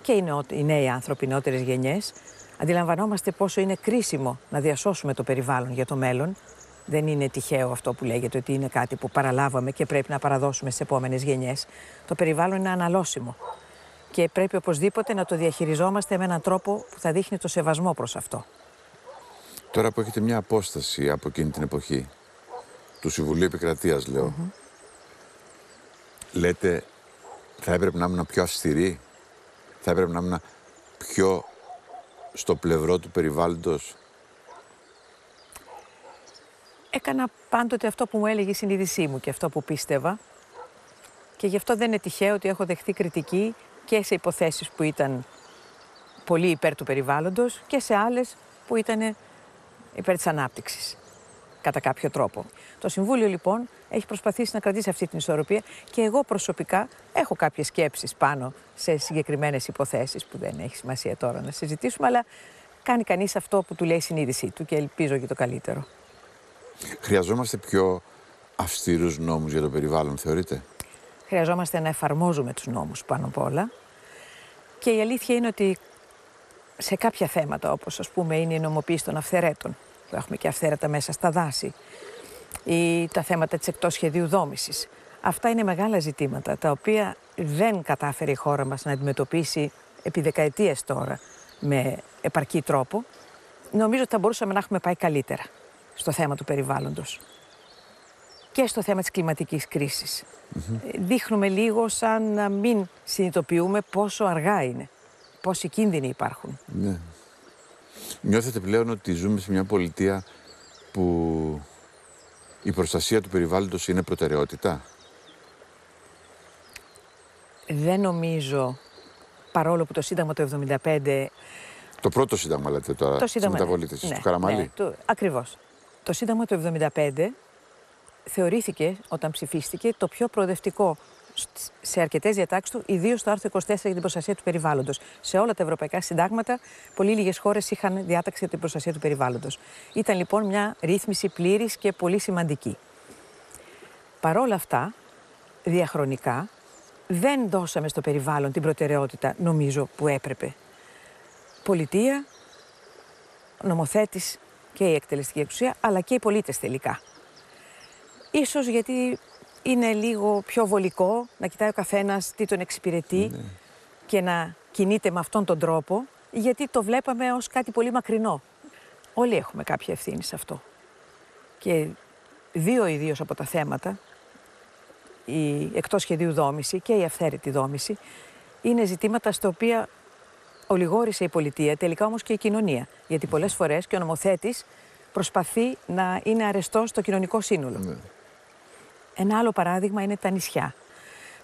και οι νέοι άνθρωποι, οι νεότερες γενιές. Αντιλαμβανόμαστε πόσο είναι κρίσιμο να διασώσουμε το περιβάλλον για το μέλλον. Δεν είναι τυχαίο αυτό που λέγεται ότι είναι κάτι που παραλάβαμε και πρέπει να παραδώσουμε στις επόμενες γενιές. Το περιβάλλον είναι αναλώσιμο και πρέπει οπωσδήποτε να το διαχειριζόμαστε με έναν τρόπο που θα δείχνει το σεβασμό προς αυτό. Τώρα που έχετε μια απόσταση από εκείνη την εποχή, του Συμβουλίου Επικρατείας λέω, λέτε θα έπρεπε να ήμουν πιο αυστηρή, θα έπρεπε να ήμουν πιο στο πλευρό του περιβάλλοντος. Έκανα πάντοτε αυτό που μου έλεγε η συνείδησή μου και αυτό που πίστευα, και γι' αυτό δεν είναι τυχαίο ότι έχω δεχθεί κριτική και σε υποθέσεις που ήταν πολύ υπέρ του περιβάλλοντος και σε άλλες που ήταν υπέρ της ανάπτυξης, κατά κάποιο τρόπο. Το Συμβούλιο λοιπόν έχει προσπαθήσει να κρατήσει αυτή την ισορροπία και εγώ προσωπικά έχω κάποιες σκέψεις πάνω σε συγκεκριμένες υποθέσεις που δεν έχει σημασία τώρα να συζητήσουμε, αλλά κάνει κανείς αυτό που του λέει η συνείδησή του και ελπίζω για το καλύτερο. Χρειαζόμαστε πιο αυστηρούς νόμους για το περιβάλλον, θεωρείτε? Χρειαζόμαστε να εφαρμόζουμε τους νόμους πάνω απ' όλα, και η αλήθεια είναι ότι σε κάποια θέματα, όπως ας πούμε είναι η νομοποίηση των αυθαιρέτων, που έχουμε και αυθαίρετα μέσα στα δάση, ή τα θέματα της εκτός σχεδίου δόμησης, αυτά είναι μεγάλα ζητήματα τα οποία δεν κατάφερε η χώρα μας να αντιμετωπίσει επί δεκαετίες τώρα με επαρκή τρόπο. Νομίζω ότι θα μπορούσαμε να έχουμε πάει καλύτερα στο θέμα του περιβάλλοντος και στο θέμα της κλιματικής κρίσης. Δείχνουμε λίγο σαν να μην συνειδητοποιούμε πόσο αργά είναι, πόσοι κίνδυνοι υπάρχουν. Ναι. Νιώθετε πλέον ότι ζούμε σε μια πολιτεία που η προστασία του περιβάλλοντος είναι προτεραιότητα? Δεν νομίζω, παρόλο που το Σύνταγμα του 1975... Το πρώτο Σύνταγμα λέτε τώρα, της μεταβολής του Καραμανλή. Ναι, ακριβώς. Το Σύνταγμα του 1975 θεωρήθηκε, όταν ψηφίστηκε, το πιο προοδευτικό σε αρκετές διατάξεις του, ιδίως το άρθρο 24 για την προστασία του περιβάλλοντος. Σε όλα τα ευρωπαϊκά συντάγματα, πολύ λίγες χώρες είχαν διάταξη για την προστασία του περιβάλλοντος. Ήταν λοιπόν μια ρύθμιση πλήρης και πολύ σημαντική. Παρόλα αυτά, διαχρονικά, δεν δώσαμε στο περιβάλλον την προτεραιότητα, νομίζω, που έπρεπε. Πολιτεία, νομοθέτης και η εκτελεστική εξουσία, αλλά και οι πολίτες τελικά. Ίσως γιατί είναι λίγο πιο βολικό να κοιτάει ο καθένας τι τον εξυπηρετεί και να κινείται με αυτόν τον τρόπο, γιατί το βλέπαμε ως κάτι πολύ μακρινό. Όλοι έχουμε κάποια ευθύνη σε αυτό. Και δύο ιδίως από τα θέματα, η εκτός σχεδίου δόμηση και η αυθαίρετη δόμηση, είναι ζητήματα στα οποία ολιγόρησε η πολιτεία, τελικά όμως και η κοινωνία. Γιατί πολλές φορές και ο νομοθέτης προσπαθεί να είναι αρεστός στο κοινωνικό σύνολο. Ένα άλλο παράδειγμα είναι τα νησιά.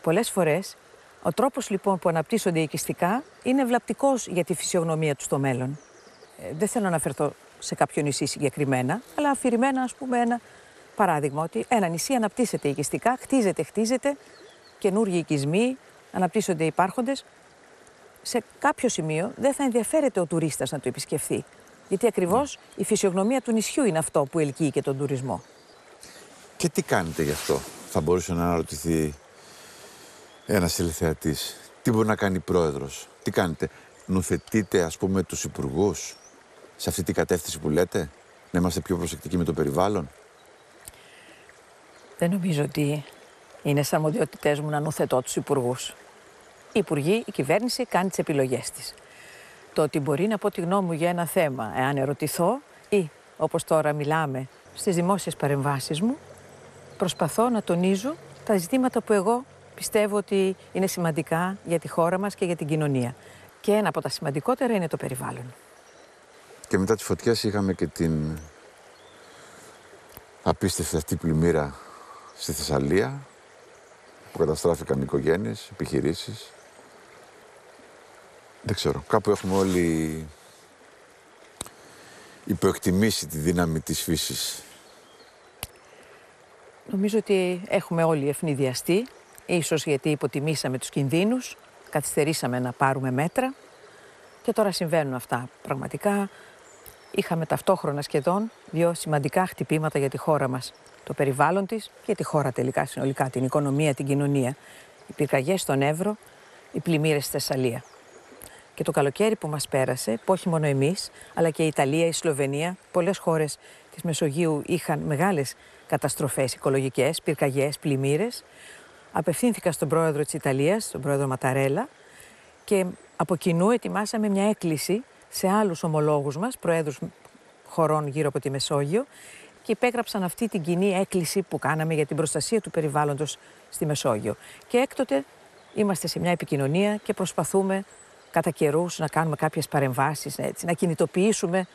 Πολλές φορές ο τρόπος λοιπόν που αναπτύσσονται οικιστικά είναι βλαπτικός για τη φυσιογνωμία του στο μέλλον. Δεν θέλω να αναφερθώ σε κάποιο νησί συγκεκριμένα, αλλά αφηρημένα ας πούμε ένα παράδειγμα, ότι ένα νησί αναπτύσσεται οικιστικά, χτίζεται, καινούργιοι οικισμοί, αναπτύσσονται υπάρχοντες. Σε κάποιο σημείο δεν θα ενδιαφέρεται ο τουρίστας να το επισκεφθεί. Γιατί ακριβώς η φυσιογνωμία του νησιού είναι αυτό που ελκύει και τον τουρισμό. Και τι κάνετε γι' αυτό, θα μπορούσε να αναρωτηθεί ένας τηλεθεατής. Τι μπορεί να κάνει πρόεδρος, τι κάνετε, νουθετείτε ας πούμε τους υπουργούς σε αυτή την κατεύθυνση που λέτε, να είμαστε πιο προσεκτικοί με το περιβάλλον? Δεν νομίζω ότι Είναι στις αρμοδιότητές μου να νουθετώ τους υπουργούς. Οι υπουργοί, η κυβέρνηση κάνει τις επιλογές της. Το ότι μπορεί να πω τη γνώμη μου για ένα θέμα, εάν ερωτηθώ, ή όπως τώρα μιλάμε στις δημόσιες παρεμβάσεις μου, προσπαθώ να τονίζω τα ζητήματα που εγώ πιστεύω ότι είναι σημαντικά για τη χώρα μας και για την κοινωνία. Και ένα από τα σημαντικότερα είναι το περιβάλλον. Και μετά τις φωτιές είχαμε και την απίστευτη αυτή πλημμύρα στη Θεσσαλία, που καταστράφηκαν οικογένειες, επιχειρήσεις. Δεν ξέρω, κάπου έχουμε όλοι υποεκτιμήσει τη δύναμη της φύσης. Νομίζω ότι έχουμε όλοι ευνηδιαστεί, ίσως γιατί υποτιμήσαμε τους κινδύνους, καθυστερήσαμε να πάρουμε μέτρα και τώρα συμβαίνουν αυτά. Πραγματικά είχαμε ταυτόχρονα σχεδόν δύο σημαντικά χτυπήματα για τη χώρα μας. Το περιβάλλον της και τη χώρα τελικά συνολικά, την οικονομία, την κοινωνία. Οι πυρκαγιές στον Εύρο, οι πλημμύρες στη Θεσσαλία. Και το καλοκαίρι που μας πέρασε, που όχι μόνο εμείς, αλλά και η Ιταλία, η Σλοβενία, πολλές χώρες της Μεσογείου είχαν μεγάλες καταστροφές οικολογικές, πυρκαγιές, πλημμύρες. Απευθύνθηκα στον πρόεδρο της Ιταλίας, τον πρόεδρο Ματαρέλα, και από κοινού ετοιμάσαμε μια έκκληση σε άλλους ομολόγους μας, προέδρους χωρών γύρω από τη Μεσόγειο, και υπέγραψαν αυτή την κοινή έκκληση που κάναμε για την προστασία του περιβάλλοντος στη Μεσόγειο. Και έκτοτε είμαστε σε μια επικοινωνία και προσπαθούμε κατά καιρούς να κάνουμε κάποιες παρεμβάσεις, έτσι, να κινητοποιήσουμε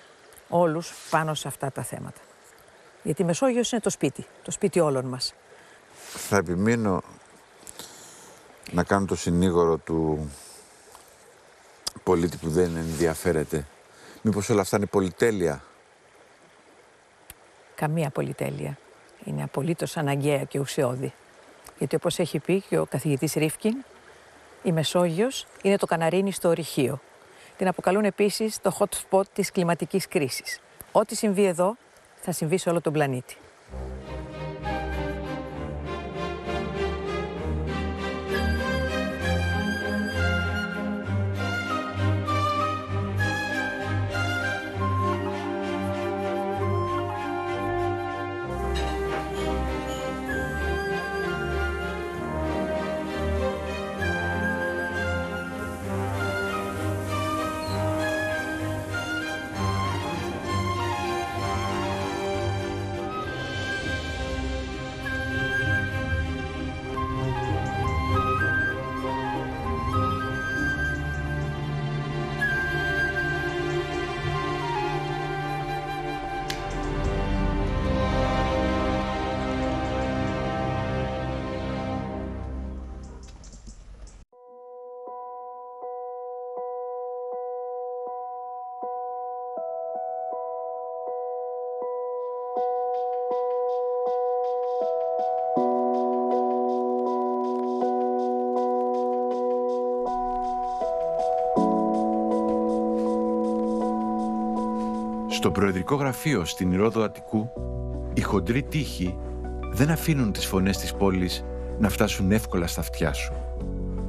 όλους πάνω σε αυτά τα θέματα. Γιατί η Μεσόγειος είναι το σπίτι όλων μας. Θα επιμείνω να κάνω το συνήγορο του πολίτη που δεν ενδιαφέρεται. Μήπως όλα αυτά είναι πολυτέλεια? Καμία πολυτέλεια. Είναι απολύτως αναγκαία και ουσιώδη. Γιατί όπως έχει πει και ο καθηγητής Ρίφκιν, η Μεσόγειος είναι το καναρίνι στο ορυχείο. Την αποκαλούν επίσης το hot spot της κλιματικής κρίσης. Ό,τι συμβεί εδώ θα συμβεί σε όλο τον πλανήτη. Στο προεδρικό γραφείο στην Ηρώδο Αττικού, οι χοντροί τοίχοι δεν αφήνουν τις φωνές της πόλης να φτάσουν εύκολα στα αυτιά σου.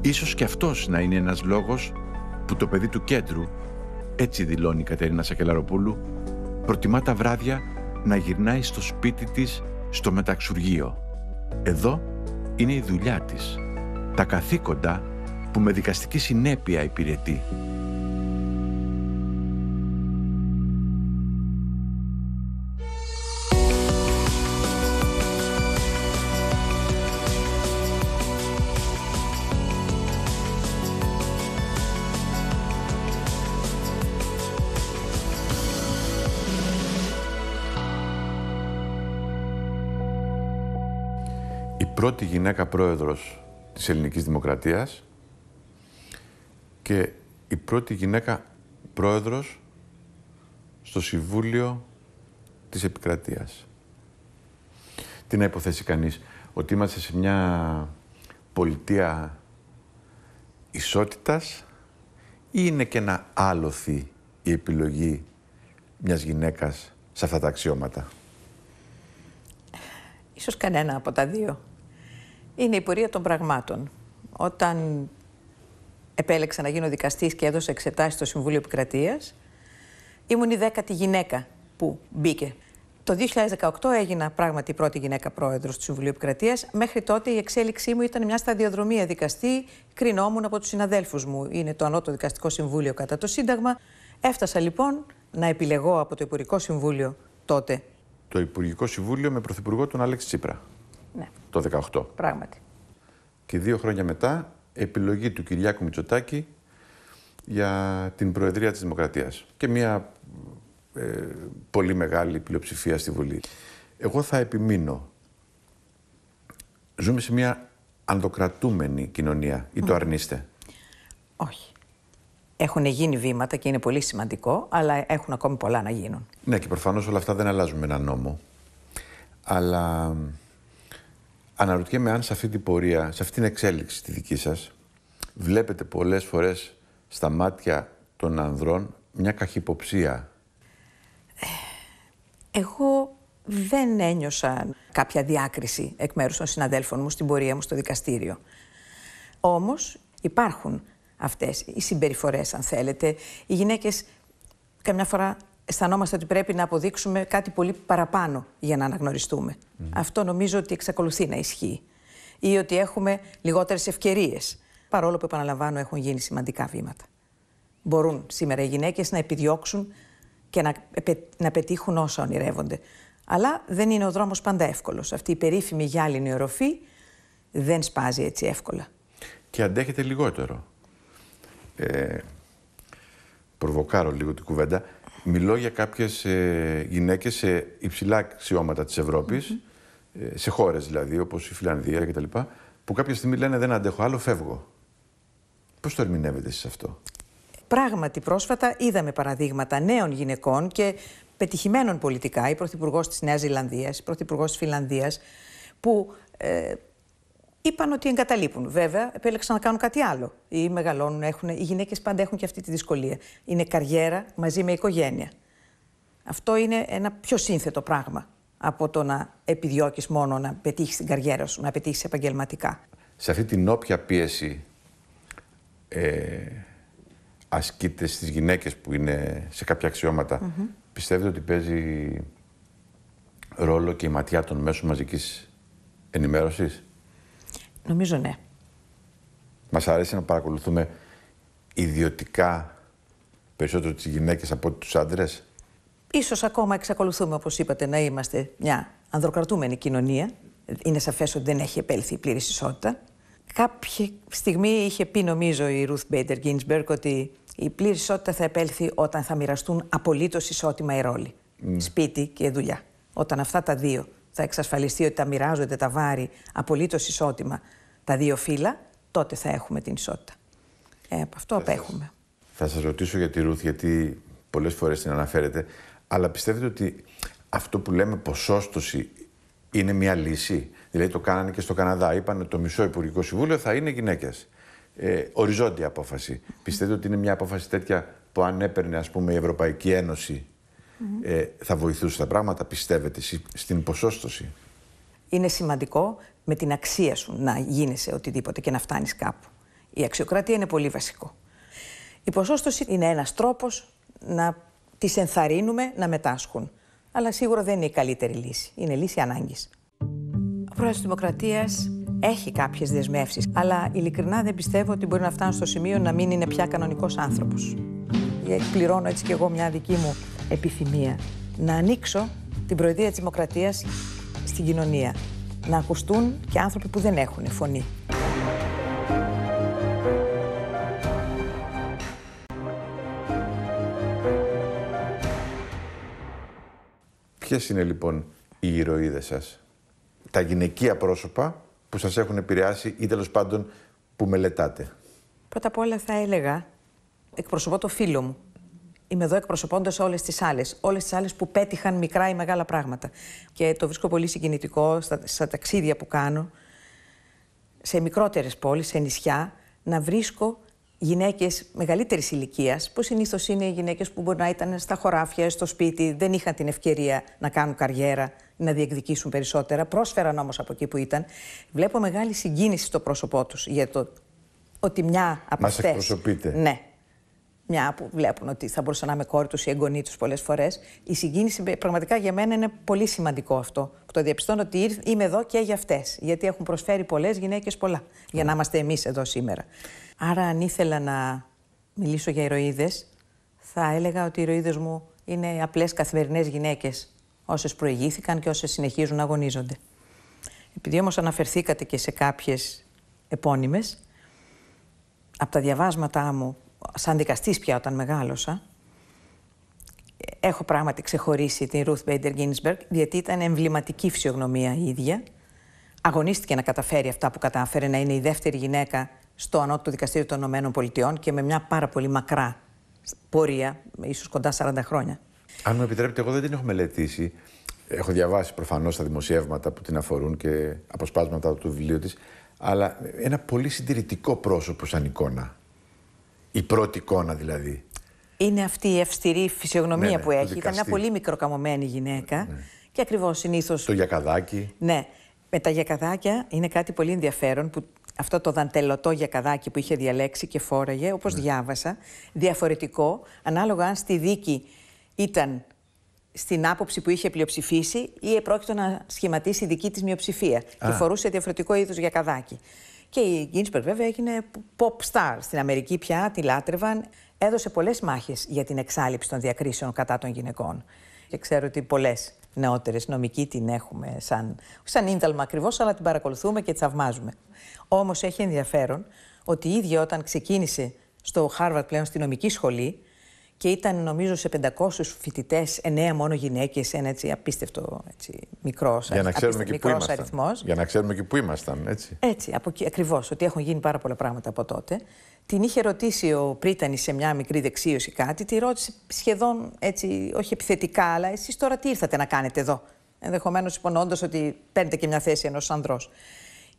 Ίσως και αυτός να είναι ένας λόγος που το παιδί του κέντρου, έτσι δηλώνει η Κατερίνα Σακελαροπούλου, προτιμά τα βράδια να γυρνάει στο σπίτι της στο μεταξουργείο. Εδώ είναι η δουλειά της, τα καθήκοντα που με δικαστική συνέπεια υπηρετεί. Η πρώτη γυναίκα πρόεδρος της Ελληνικής Δημοκρατίας και η πρώτη γυναίκα πρόεδρος στο Συμβούλιο της Επικρατείας. Τι να υποθέσει κανείς, ότι είμαστε σε μια πολιτεία ισότητας ή είναι και ένα άλοθη η επιλογή μιας γυναίκας σε αυτά τα αξιώματα? Ίσως κανένα από τα δύο. Είναι η πορεία των πραγμάτων. Όταν επέλεξα να γίνω δικαστής και έδωσα εξετάσεις στο Συμβούλιο Επικρατείας, ήμουν η 10η γυναίκα που μπήκε. Το 2018 έγινα πράγματι η πρώτη γυναίκα πρόεδρος του Συμβουλίου Επικρατείας. Μέχρι τότε η εξέλιξή μου ήταν μια σταδιοδρομία δικαστή. Κρινόμουν από τους συναδέλφους μου. Είναι το Ανώτατο Δικαστικό Συμβούλιο κατά το Σύνταγμα. Έφτασα λοιπόν να επιλεγώ από το Υπουργικό Συμβούλιο τότε. Το Υπουργικό Συμβούλιο με πρωθυπουργό τον Αλέξη Τσίπρα. Ναι. Το 2018. Πράγματι. Και 2 χρόνια μετά, επιλογή του Κυριάκου Μητσοτάκη για την Προεδρία της Δημοκρατίας. Και μια πολύ μεγάλη πλειοψηφία στη Βουλή. Εγώ θα επιμείνω. Ζούμε σε μια ανδοκρατούμενη κοινωνία ή το αρνείστε? Όχι. Έχουν γίνει βήματα και είναι πολύ σημαντικό, αλλά έχουν ακόμη πολλά να γίνουν. Ναι, και προφανώς όλα αυτά δεν αλλάζουν με έναν νόμο. Αλλά αναρωτιέμαι αν σε αυτή την πορεία, σε αυτή την εξέλιξη τη δική σας, βλέπετε πολλές φορές στα μάτια των ανδρών μια καχυποψία. Εγώ δεν ένιωσα κάποια διάκριση εκ μέρους των συναδέλφων μου στην πορεία μου στο δικαστήριο. Όμως υπάρχουν αυτές οι συμπεριφορές, αν θέλετε. Οι γυναίκες καμιά φορά αισθανόμαστε ότι πρέπει να αποδείξουμε κάτι πολύ παραπάνω για να αναγνωριστούμε. Αυτό νομίζω ότι εξακολουθεί να ισχύει. Ή ότι έχουμε λιγότερες ευκαιρίες, παρόλο που, επαναλαμβάνω, έχουν γίνει σημαντικά βήματα. Μπορούν σήμερα οι γυναίκες να επιδιώξουν και να πετύχουν όσα ονειρεύονται. Αλλά δεν είναι ο δρόμος πάντα εύκολος. Αυτή η περίφημη γυάλινη οροφή δεν σπάζει έτσι εύκολα. Και αντέχετε λιγότερο. Προβοκάρω λίγο την κουβέντα. Μιλώ για κάποιες γυναίκες σε υψηλά αξιώματα της Ευρώπης, σε χώρες δηλαδή, όπως η Φιλανδία κτλ., που κάποια στιγμή λένε δεν αντέχω άλλο, φεύγω. Πώς το ερμηνεύετε εσείς αυτό? Πράγματι, πρόσφατα είδαμε παραδείγματα νέων γυναικών και πετυχημένων πολιτικά, η πρωθυπουργός της Νέας Ζηλανδίας, η πρωθυπουργός της Φινλανδίας, που είπαν ότι εγκαταλείπουν. Βέβαια, επέλεξαν να κάνουν κάτι άλλο ή μεγαλώνουν. Οι γυναίκες πάντα έχουν και αυτή τη δυσκολία. Είναι καριέρα μαζί με οικογένεια. Αυτό είναι ένα πιο σύνθετο πράγμα από το να επιδιώκεις μόνο να πετύχεις την καριέρα σου, να πετύχεις επαγγελματικά. Σε αυτή την όποια πίεση ασκείται στις γυναίκες που είναι σε κάποια αξιώματα, πιστεύετε ότι παίζει ρόλο και η ματιά των μέσων μαζικής ενημέρωσης? Νομίζω ναι. Μας αρέσει να παρακολουθούμε ιδιωτικά περισσότερο τις γυναίκες από τους άντρες? Ίσως ακόμα εξακολουθούμε, όπως είπατε, να είμαστε μια ανδροκρατούμενη κοινωνία. Είναι σαφές ότι δεν έχει επέλθει η πλήρης ισότητα. Κάποια στιγμή είχε πει, νομίζω, η Ruth Bader Ginsburg ότι η πλήρης ισότητα θα επέλθει όταν θα μοιραστούν απολύτως ισότιμα οι ρόλοι. Σπίτι και δουλειά. Όταν αυτά τα δύο θα εξασφαλιστεί ότι τα μοιράζονται τα βάρη απολύτως ισότιμα τα δύο φύλλα, τότε θα έχουμε την ισότητα. Από αυτό απέχουμε. Θα σας ρωτήσω για τη Ruth, γιατί πολλές φορές την αναφέρετε, αλλά πιστεύετε ότι αυτό που λέμε ποσόστοση είναι μια λύση? Δηλαδή το κάνανε και στο Καναδά. Είπαν ότι το μισό Υπουργικό Συμβούλιο θα είναι γυναίκες. Οριζόντια απόφαση. Πιστεύετε ότι είναι μια απόφαση τέτοια που αν έπαιρνε, ας πούμε, η Ευρωπαϊκή Ένωση θα βοηθούσε τα πράγματα? Πιστεύετε στην ποσόστοση? Είναι σημαντικό με την αξία σου να γίνεσαι οτιδήποτε και να φτάνεις κάπου. Η αξιοκρατία είναι πολύ βασικό. Η ποσόστοση είναι ένας τρόπος να τις ενθαρρύνουμε να μετάσχουν. Αλλά σίγουρα δεν είναι η καλύτερη λύση. Είναι λύση ανάγκης. Ο πρόεδρος της Δημοκρατίας έχει κάποιες δεσμεύσεις, αλλά ειλικρινά δεν πιστεύω ότι μπορεί να φτάνει στο σημείο να μην είναι πια κανονικός άνθρωπος. Εκπληρώνω έτσι κι εγώ μια δική μου επιθυμία. Να ανοίξω την Προεδρία της Δημοκρατίας στην κοινωνία. Να ακουστούν και άνθρωποι που δεν έχουν φωνή. Ποιες είναι λοιπόν οι ηρωίδες σας? Τα γυναικεία πρόσωπα που σας έχουν επηρεάσει ή τέλος πάντων που μελετάτε? Πρώτα απ' όλα θα έλεγα, εκπροσωπώ το φίλο μου. Είμαι εδώ εκπροσωπώντας όλες τις άλλες που πέτυχαν μικρά ή μεγάλα πράγματα. Και το βρίσκω πολύ συγκινητικό στα ταξίδια που κάνω, σε μικρότερες πόλεις, σε νησιά, να βρίσκω γυναίκες μεγαλύτερης ηλικίας, που συνήθως είναι οι γυναίκες που μπορεί να ήταν στα χωράφια, στο σπίτι, δεν είχαν την ευκαιρία να κάνουν καριέρα, να διεκδικήσουν περισσότερα, πρόσφεραν όμως από εκεί που ήταν. Βλέπω μεγάλη συγκίνηση στο πρόσωπό τους για το ότι μια από Μας αυτές... εκπροσωπείτε. Ναι. μια που βλέπουν ότι θα μπορούσα να είμαι κόρη τους ή εγγονή τους πολλές φορές. Η συγκίνηση πραγματικά για μένα είναι πολύ σημαντικό αυτό. Που το διαπιστώνω ότι είμαι εδώ και για αυτές. Γιατί έχουν προσφέρει πολλές γυναίκες πολλά για να είμαστε εμείς εδώ σήμερα. Άρα, αν ήθελα να μιλήσω για ηρωίδες, θα έλεγα ότι οι ηρωίδες μου είναι απλές καθημερινές γυναίκες, όσες προηγήθηκαν και όσες συνεχίζουν να αγωνίζονται. Επειδή όμως αναφερθήκατε και σε κάποιες επώνυμες, από τα διαβάσματά μου, σαν δικαστής πια όταν μεγάλωσα, έχω πράγματι ξεχωρίσει την Ruth Bader Ginsburg, γιατί ήταν εμβληματική φυσιογνωμία η ίδια. Αγωνίστηκε να καταφέρει αυτά που κατάφερε, να είναι η δεύτερη γυναίκα στο Ανώτατο Δικαστήριο των Ηνωμένων Πολιτειών και με μια πάρα πολύ μακρά πορεία, ίσως κοντά 40 χρόνια. Αν μου επιτρέπετε, εγώ δεν την έχω μελετήσει. Έχω διαβάσει προφανώς τα δημοσιεύματα που την αφορούν και αποσπάσματα του βιβλίου της, αλλά ένα πολύ συντηρητικό πρόσωπο σαν εικόνα. Η πρώτη εικόνα δηλαδή. Είναι αυτή η αυστηρή φυσιογνωμία που έχει. Ήταν μια πολύ μικροκαμωμένη γυναίκα και ακριβώς συνήθως. Το γιακαδάκι. Ναι. Με τα γιακαδάκια είναι κάτι πολύ ενδιαφέρον που αυτό το δαντελωτό γιακαδάκι που είχε διαλέξει και φόραγε, όπως διάβασα, διαφορετικό, ανάλογα αν στη δίκη ήταν στην άποψη που είχε πλειοψηφίσει ή επρόκειτο να σχηματίσει δική της μειοψηφία. Και φορούσε διαφορετικό είδους γιακαδάκι. Και η Ginsburg βέβαια έγινε pop star στην Αμερική πια, τη λάτρευαν. Έδωσε πολλές μάχες για την εξάλειψη των διακρίσεων κατά των γυναικών. Και ξέρω ότι πολλές νεότερες νομικοί την έχουμε σαν ίνταλμα ακριβώς, αλλά την παρακολουθούμε και τη θαυμάζουμε. Όμως έχει ενδιαφέρον ότι η ίδια όταν ξεκίνησε στο Harvard πλέον στη νομική σχολή και ήταν νομίζω σε 500 φοιτητές, 9 μόνο γυναίκες, ένα έτσι απίστευτο μικρός αριθμός. Για να ξέρουμε και πού ήμασταν, έτσι. Έτσι, ακριβώς, ότι έχουν γίνει πάρα πολλά πράγματα από τότε. Την είχε ρωτήσει ο Πρίτανης σε μια μικρή δεξίωση κάτι, τη ρώτησε σχεδόν έτσι, όχι επιθετικά, αλλά εσείς τώρα τι ήρθατε να κάνετε εδώ. Ενδεχομένως υπονοώντας ότι παίρνετε και μια θέση ενός ανδρός.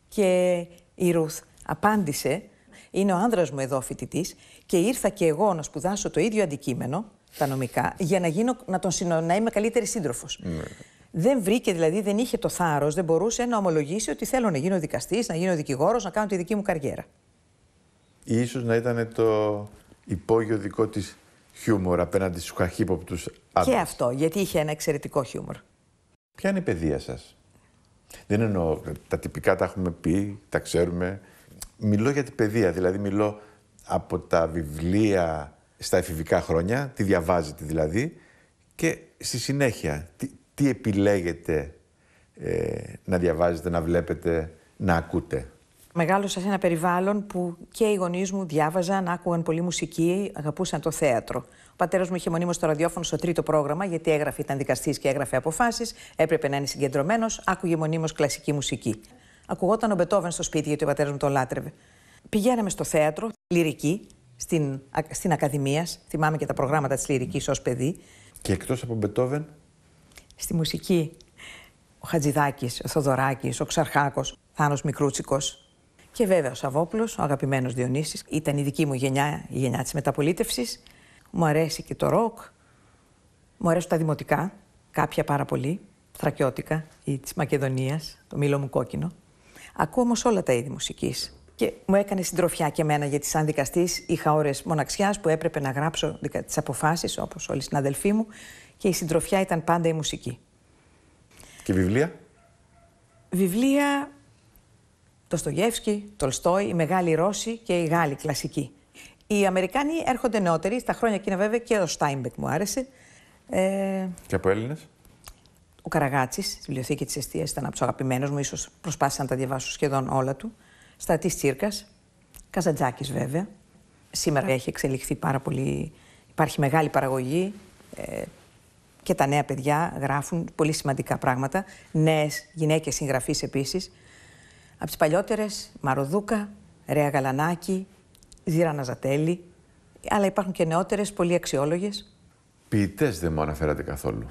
Και η Ρουθ απάντησε, είναι ο άνδρας μου εδώ φοιτητής και ήρθα και εγώ να σπουδάσω το ίδιο αντικείμενο, τα νομικά, για να είμαι καλύτερη σύντροφος. Δεν βρήκε, δηλαδή δεν είχε το θάρρος, δεν μπορούσε να ομολογήσει ότι θέλω να γίνω δικαστής, να γίνω δικηγόρος, να κάνω τη δική μου καριέρα. Ίσως να ήταν το υπόγειο δικό της χιούμορ απέναντι στους καχύποπτους άντρες. Και αυτό, γιατί είχε ένα εξαιρετικό χιούμορ. Ποια είναι η παιδεία σας? Δεν εννοώ, τα τυπικά τα έχουμε πει, τα ξέρουμε. Μιλώ για την παιδεία, δηλαδή μιλώ από τα βιβλία στα εφηβικά χρόνια, τι διαβάζετε δηλαδή, και στη συνέχεια, τι επιλέγετε να διαβάζετε, να βλέπετε, να ακούτε. Μεγάλωσα σε ένα περιβάλλον που και οι γονείς μου διάβαζαν, άκουγαν πολύ μουσική, αγαπούσαν το θέατρο. Ο πατέρας μου είχε μονίμως στο ραδιόφωνο στο τρίτο πρόγραμμα, γιατί ήταν δικαστής και έγραφε αποφάσεις, έπρεπε να είναι συγκεντρωμένος, άκουγε μονίμως κλασική μουσική. Ακουγόταν ο Μπετόβεν στο σπίτι, γιατί ο πατέρας μου τον λάτρευε. Πηγαίναμε στο θέατρο, λυρική, στην Ακαδημία. Θυμάμαι και τα προγράμματα της λυρικής ως παιδί. Και εκτός από Μπετόβεν? Στη μουσική, ο Χατζηδάκης, ο Θοδωράκης, ο Ξαρχάκος, Θάνος Μικρούτσικος. Και βέβαια ο Σαββόπουλος, ο αγαπημένος Διονύσης. Ήταν η δική μου γενιά, η γενιά της μεταπολίτευσης. Μου αρέσει και το ροκ. Μου αρέσουν τα δημοτικά, κάποια πάρα πολύ. Θρακιώτικα ή της Μακεδονίας, το Μήλο μου κόκκινο. Ακούω όμως όλα τα είδη μουσικής. Και μου έκανε συντροφιά και εμένα, γιατί σαν δικαστής είχα ώρες μοναξιάς που έπρεπε να γράψω τις αποφάσεις, όπως όλοι οι συναδελφοί μου, και η συντροφιά ήταν πάντα η μουσική. Και βιβλία? Βιβλία, Ντοστογιέφσκι, Τολστόι, οι μεγάλοι Ρώσοι και οι Γάλλοι κλασικοί. Οι Αμερικάνοι έρχονται νεότεροι, στα χρόνια εκείνα βέβαια και ο Στάινμπεκ μου άρεσε. Και από Έλληνες? Ο Καραγάτσης, στη Βιβλιοθήκη της Εστίας, ήταν από τους αγαπημένους μου, ίσως προσπάθησα να τα διαβάσω σχεδόν όλα του. Στρατής Τσίρκας, Καζαντζάκης βέβαια. Σήμερα έχει εξελιχθεί πάρα πολύ, υπάρχει μεγάλη παραγωγή και τα νέα παιδιά γράφουν πολύ σημαντικά πράγματα. Νέες γυναίκες συγγραφείς επίσης. Από τις παλιότερες, Μαροδούκα, Ρέα Γαλανάκη, Ζήρα Ναζατέλη, αλλά υπάρχουν και νεότερες πολύ αξιόλογες. Ποιητές δεν μου αναφέρατε καθόλου.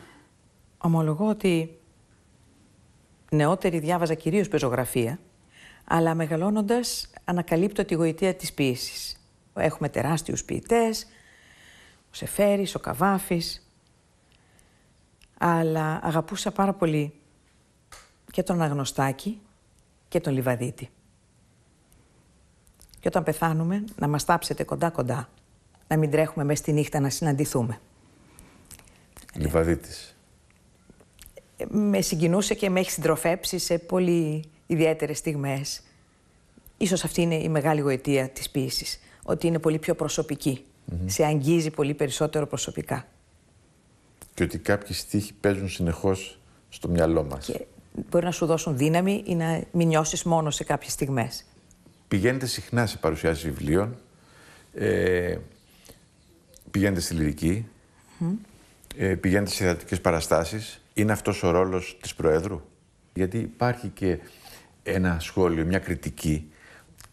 Ομολογώ ότι νεότερη διάβαζα κυρίως πεζογραφία, αλλά μεγαλώνοντας ανακαλύπτω τη γοητεία της ποίησης. Έχουμε τεράστιους ποιητές, ο Σεφέρης, ο Καβάφης, αλλά αγαπούσα πάρα πολύ και τον Αγνωστάκη και τον Λιβαδίτη. Και όταν πεθάνουμε, να μας τάψετε κοντά-κοντά να μην τρέχουμε μέσα στη νύχτα να συναντηθούμε. Λιβαδίτης. Με συγκινούσε και με έχει συντροφέψει σε πολύ ιδιαίτερες στιγμές. Ίσως αυτή είναι η μεγάλη γοητεία της ποίησης, ότι είναι πολύ πιο προσωπική. Σε αγγίζει πολύ περισσότερο προσωπικά. Και ότι κάποιοι στίχοι παίζουν συνεχώς στο μυαλό μας. Και μπορεί να σου δώσουν δύναμη ή να μην νιώσεις μόνο σε κάποιες στιγμές. Πηγαίνετε συχνά σε παρουσιάσεις βιβλίων, πηγαίνετε στη λυρική, πηγαίνετε σε θεατρικές παραστάσεις. Είναι αυτός ο ρόλος της Προέδρου? Γιατί υπάρχει και ένα σχόλιο, μια κριτική.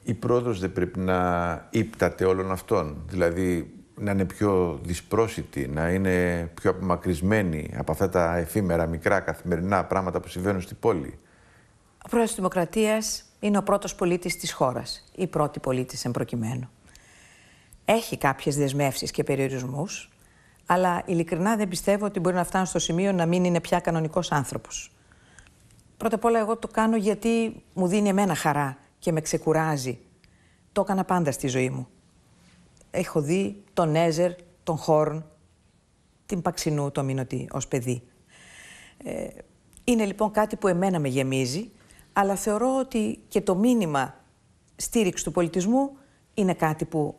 Η Πρόεδρος δεν πρέπει να ύπταται όλων αυτών, δηλαδή να είναι πιο δυσπρόσιτη, να είναι πιο απομακρυσμένη από αυτά τα εφήμερα, μικρά, καθημερινά πράγματα που συμβαίνουν στην πόλη. Ο Πρόεδρος της Δημοκρατίας είναι ο πρώτος πολίτης της χώρας, η πρώτη πολίτης εν προκειμένου. Έχει κάποιες δεσμεύσεις και περιορισμούς, αλλά ειλικρινά δεν πιστεύω ότι μπορεί να φτάνει στο σημείο να μην είναι πια κανονικός άνθρωπος. Πρώτα απ' όλα εγώ το κάνω γιατί μου δίνει εμένα χαρά και με ξεκουράζει. Το έκανα πάντα στη ζωή μου. Έχω δει τον Έζερ, τον Χόρν, την Παξινού, τον Μινωτή ως παιδί. Είναι λοιπόν κάτι που εμένα με γεμίζει, αλλά θεωρώ ότι και το μήνυμα στήριξη του πολιτισμού είναι κάτι που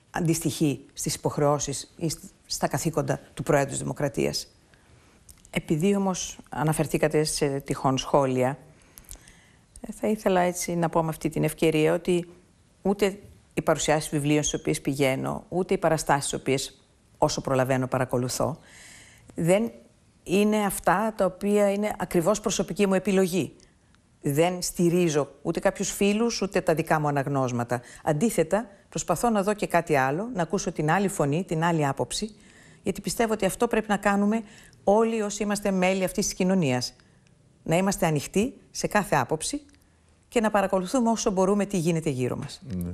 αντιστοιχεί στις υποχρεώσεις ή στα καθήκοντα του Προέδρου της Δημοκρατίας. Επειδή όμως αναφερθήκατε σε τυχόν σχόλια, θα ήθελα έτσι να πω με αυτή την ευκαιρία ότι ούτε οι παρουσιάσεις βιβλίων στις οποίες πηγαίνω, ούτε οι παραστάσεις στις οποίες όσο προλαβαίνω παρακολουθώ, δεν είναι αυτά τα οποία είναι ακριβώς προσωπική μου επιλογή. Δεν στηρίζω ούτε κάποιους φίλους, ούτε τα δικά μου αναγνώσματα. Αντίθετα, προσπαθώ να δω και κάτι άλλο, να ακούσω την άλλη φωνή, την άλλη άποψη, γιατί πιστεύω ότι αυτό πρέπει να κάνουμε όλοι όσοι είμαστε μέλη αυτής της κοινωνίας. Να είμαστε ανοιχτοί σε κάθε άποψη και να παρακολουθούμε όσο μπορούμε τι γίνεται γύρω μας. Ναι.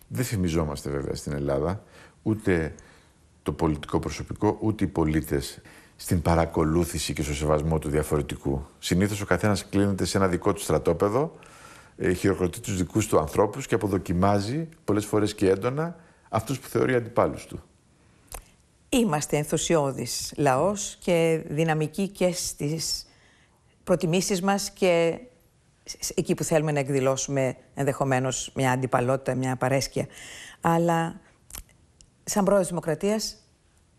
Δεν φημιζόμαστε βέβαια στην Ελλάδα, ούτε το πολιτικό προσωπικό, ούτε οι πολίτες στην παρακολούθηση και στο σεβασμό του διαφορετικού. Συνήθως ο καθένας κλείνεται σε ένα δικό του στρατόπεδο, χειροκροτεί τους δικούς του ανθρώπους και αποδοκιμάζει πολλές φορές και έντονα αυτούς που θεωρεί αντιπάλους του. Είμαστε ενθουσιώδης λαός και δυναμικοί και στις προτιμήσεις μας και εκεί που θέλουμε να εκδηλώσουμε ενδεχομένως μια αντιπαλότητα, μια παρέσκεια. Αλλά σαν Πρόεδρος της Δημοκρατίας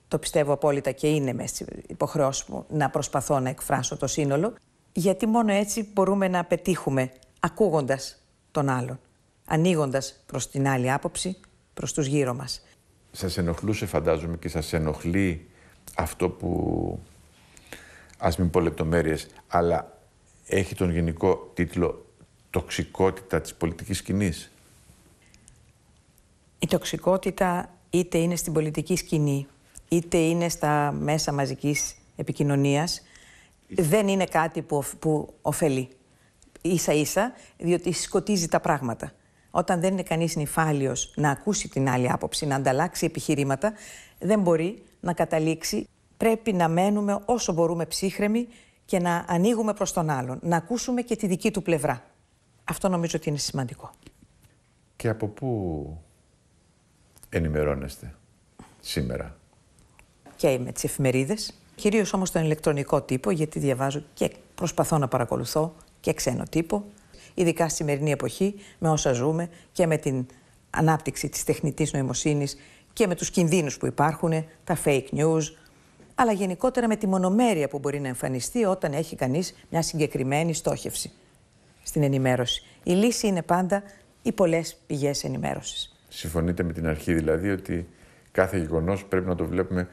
το πιστεύω απόλυτα και είναι μέσα στις υποχρεώσεις μου να προσπαθώ να εκφράσω το σύνολο, γιατί μόνο έτσι μπορούμε να πετύχουμε ακούγοντας τον άλλον, ανοίγοντας προς την άλλη άποψη, προς τους γύρω μας. Σας ενοχλούσε φαντάζομαι και σας ενοχλεί αυτό που, ας μην πω λεπτομέρειες, αλλά έχει τον γενικό τίτλο «Τοξικότητα της πολιτικής σκηνής». Η τοξικότητα είτε είναι στην πολιτική σκηνή, είτε είναι στα μέσα μαζικής επικοινωνίας, δεν είναι κάτι που ωφελεί. Ίσα-ίσα, διότι σκοτίζει τα πράγματα. Όταν δεν είναι κανείς νηφάλιος να ακούσει την άλλη άποψη, να ανταλλάξει επιχειρήματα, δεν μπορεί να καταλήξει. Πρέπει να μένουμε όσο μπορούμε ψύχρεμοι και να ανοίγουμε προς τον άλλον, να ακούσουμε και τη δική του πλευρά. Αυτό νομίζω ότι είναι σημαντικό. Και από πού ενημερώνεστε σήμερα? Και με τις εφημερίδες, κυρίως όμως τον ηλεκτρονικό τύπο, γιατί διαβάζω και προσπαθώ να παρακολουθώ και ξένο τύπο, ειδικά στη σημερινή εποχή, με όσα ζούμε και με την ανάπτυξη της τεχνητής νοημοσύνης και με τους κινδύνους που υπάρχουν, τα fake news, αλλά γενικότερα με τη μονομέρεια που μπορεί να εμφανιστεί όταν έχει κανείς μια συγκεκριμένη στόχευση στην ενημέρωση. Η λύση είναι πάντα οι πολλές πηγές ενημέρωσης. Συμφωνείτε με την αρχή δηλαδή ότι κάθε γεγονός πρέπει να το βλέπουμε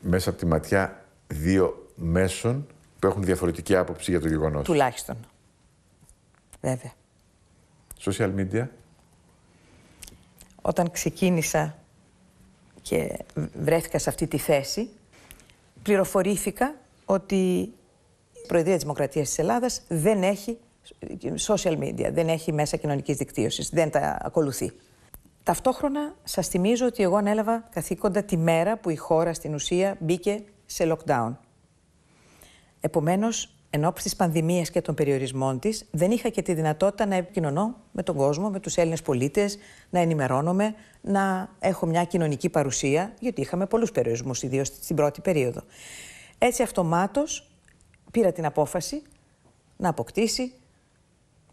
μέσα από τη ματιά δύο μέσων που έχουν διαφορετική άποψη για το γεγονός? Τουλάχιστον. Βέβαια. Social media. Όταν ξεκίνησα και βρέθηκα σε αυτή τη θέση, πληροφορήθηκα ότι η Προεδρία της Δημοκρατίας της Ελλάδας δεν έχει social media, δεν έχει μέσα κοινωνικής δικτύωσης, δεν τα ακολουθεί. Ταυτόχρονα σας θυμίζω ότι εγώ ανέλαβα καθήκοντα τη μέρα που η χώρα στην ουσία μπήκε σε lockdown. Επομένως, Ενώπιση της πανδημίας και των περιορισμών της, δεν είχα και τη δυνατότητα να επικοινωνώ με τον κόσμο, με τους Έλληνες πολίτες, να ενημερώνομαι, να έχω μια κοινωνική παρουσία, γιατί είχαμε πολλούς περιορισμούς, ιδίως στην πρώτη περίοδο. Έτσι, αυτομάτως πήρα την απόφαση να αποκτήσει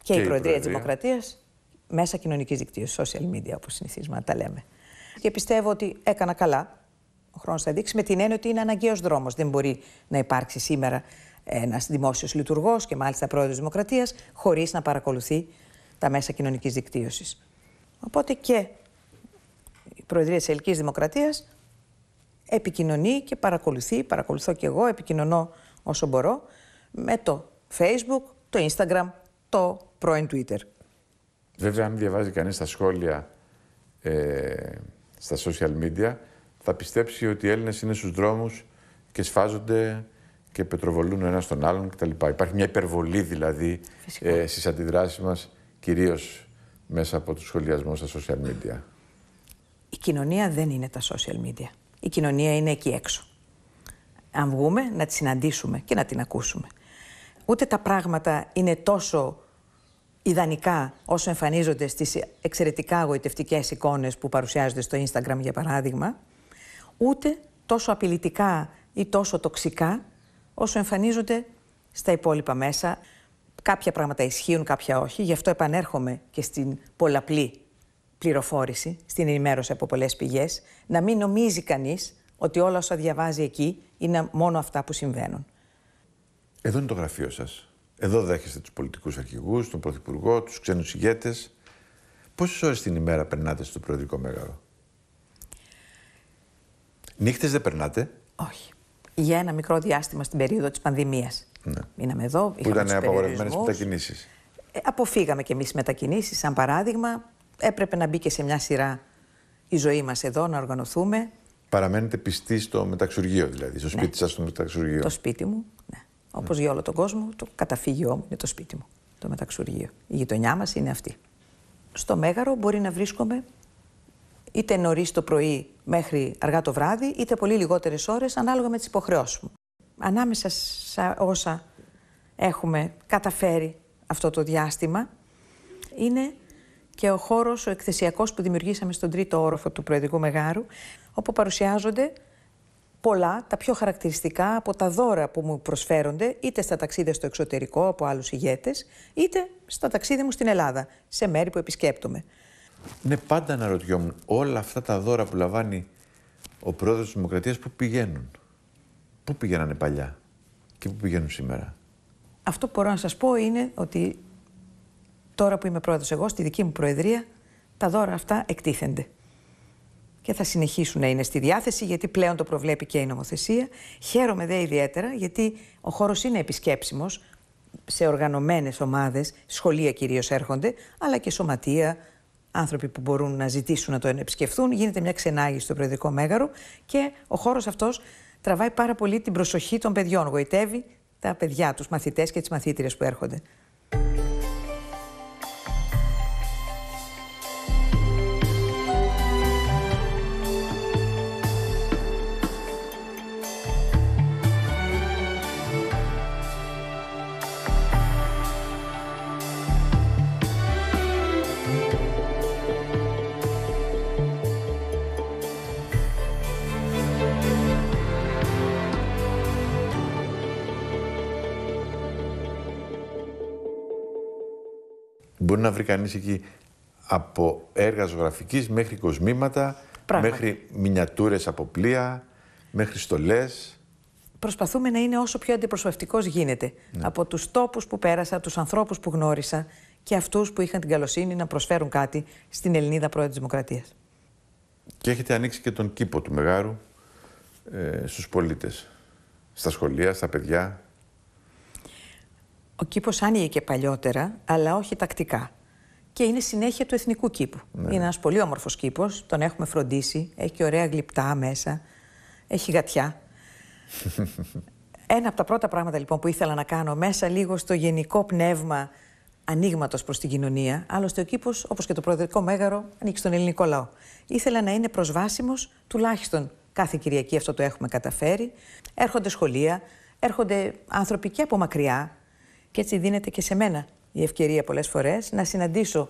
και η Προεδρία της Δημοκρατίας μέσα κοινωνικής δικτύωσης, social media, όπως συνηθίζουμε να τα λέμε. Και πιστεύω ότι έκανα καλά. Ο χρόνος θα δείξει, με την έννοια ότι είναι αναγκαίος δρόμος. Δεν μπορεί να υπάρξει σήμερα ένας δημόσιος λειτουργός και μάλιστα πρόεδρος της Δημοκρατίας χωρίς να παρακολουθεί τα μέσα κοινωνικής δικτύωσης. Οπότε και η Προεδρία της Ελληνικής Δημοκρατίας επικοινωνεί και παρακολουθώ και εγώ, επικοινωνώ όσο μπορώ με το Facebook, το Instagram, το πρώην Twitter. Βέβαια, αν διαβάζει κανείς τα σχόλια στα social media, θα πιστέψει ότι οι Έλληνες είναι στους δρόμους και σφάζονται και πετροβολούν ο ένας τον άλλον κτλ. Υπάρχει μια υπερβολή δηλαδή στις αντιδράσεις μας, κυρίως μέσα από τους σχολιασμούς στα social media. Η κοινωνία δεν είναι τα social media. Η κοινωνία είναι εκεί έξω. Αν βγούμε, να τη συναντήσουμε και να την ακούσουμε. Ούτε τα πράγματα είναι τόσο ιδανικά όσο εμφανίζονται στις εξαιρετικά αγωιτευτικές εικόνες που παρουσιάζονται στο Instagram, για παράδειγμα, ούτε τόσο απειλητικά ή τόσο τοξικά όσο εμφανίζονται στα υπόλοιπα μέσα. Κάποια πράγματα ισχύουν, κάποια όχι. Γι' αυτό επανέρχομαι και στην πολλαπλή πληροφόρηση, στην ενημέρωση από πολλές πηγές, να μην νομίζει κανείς ότι όλα όσα διαβάζει εκεί είναι μόνο αυτά που συμβαίνουν. Εδώ είναι το γραφείο σας. Εδώ δέχεστε τους πολιτικούς αρχηγούς, τον Πρωθυπουργό, τους ξένους ηγέτες. Πόσες ώρες την ημέρα περνάτε στο Προεδρικό Μέγαρο? Νύχτες δεν περνάτε? Όχι. Για ένα μικρό διάστημα στην περίοδο της πανδημίας. Ναι. Μείναμε εδώ, που ήταν απαγορευμένες μετακινήσεις. Αποφύγαμε κι εμείς μετακινήσεις, σαν παράδειγμα. Έπρεπε να μπει και σε μια σειρά η ζωή μας εδώ, να οργανωθούμε. Παραμένετε πιστοί στο μεταξουργείο, δηλαδή, στο σπίτι σας, στο μεταξουργείο? Το σπίτι μου, ναι. Όπως για όλο τον κόσμο, το καταφύγιό μου είναι το σπίτι μου, το μεταξουργείο. Η γειτονιά μας είναι αυτή. Στο Μέγαρο μπορεί να βρίσκομαι είτε νωρίς το πρωί μέχρι αργά το βράδυ, είτε πολύ λιγότερες ώρες, ανάλογα με τις υποχρεώσεις μου. Ανάμεσα σε όσα έχουμε καταφέρει αυτό το διάστημα, είναι και ο χώρος, ο εκθεσιακός που δημιουργήσαμε στον τρίτο όροφο του Προεδρικού Μεγάρου, όπου παρουσιάζονται πολλά, τα πιο χαρακτηριστικά από τα δώρα που μου προσφέρονται, είτε στα ταξίδια στο εξωτερικό από άλλους ηγέτες, είτε στα ταξίδια μου στην Ελλάδα, σε μέρη που επισκέπτομαι. Ναι, πάντα αναρωτιόμουν, όλα αυτά τα δώρα που λαμβάνει ο πρόεδρος της Δημοκρατίας, πού πηγαίνουν? Πού πηγαίνανε παλιά και πού πηγαίνουν σήμερα? Αυτό που μπορώ να σας πω είναι ότι τώρα που είμαι πρόεδρος εγώ, στη δική μου προεδρία, τα δώρα αυτά εκτίθενται. Και θα συνεχίσουν να είναι στη διάθεση, γιατί πλέον το προβλέπει και η νομοθεσία. Χαίρομαι δε ιδιαίτερα, γιατί ο χώρος είναι επισκέψιμος σε οργανωμένες ομάδες, σχολεία κυρίως έρχονται, αλλά και σωματεία, άνθρωποι που μπορούν να ζητήσουν να το επισκεφθούν. Γίνεται μια ξενάγηση στο Προεδρικό Μέγαρο και ο χώρος αυτός τραβάει πάρα πολύ την προσοχή των παιδιών. Γοητεύει τα παιδιά, τους μαθητές και τις μαθήτριες που έρχονται. Μπορεί να βρει κανείς εκεί από έργα ζωγραφικής μέχρι κοσμήματα, μέχρι μινιατούρες από πλοία, μέχρι στολές. Προσπαθούμε να είναι όσο πιο αντιπροσωπευτικός γίνεται. Ναι. Από τους τόπους που πέρασα, τους ανθρώπους που γνώρισα και αυτούς που είχαν την καλοσύνη να προσφέρουν κάτι στην Ελληνίδα Πρόεδρο της Δημοκρατίας. Και έχετε ανοίξει και τον κήπο του Μεγάρου στους πολίτες, στα σχολεία, στα παιδιά. Ο κήπος άνοιγε και παλιότερα, αλλά όχι τακτικά. Και είναι συνέχεια του εθνικού κήπου. Ναι. Είναι ένας πολύ όμορφος κήπος, τον έχουμε φροντίσει, έχει και ωραία γλυπτά μέσα, έχει γατιά. Ένα από τα πρώτα πράγματα λοιπόν που ήθελα να κάνω μέσα λίγο στο γενικό πνεύμα ανοίγματος προς την κοινωνία, άλλωστε ο κήπος, όπως και το Προεδρικό Μέγαρο, ανήκει στον ελληνικό λαό. Ήθελα να είναι προσβάσιμος, τουλάχιστον κάθε Κυριακή αυτό το έχουμε καταφέρει. Έρχονται σχολεία, έρχονται άνθρωποι και από μακριά και έτσι δίνεται και σε μένα η ευκαιρία πολλές φορές να συναντήσω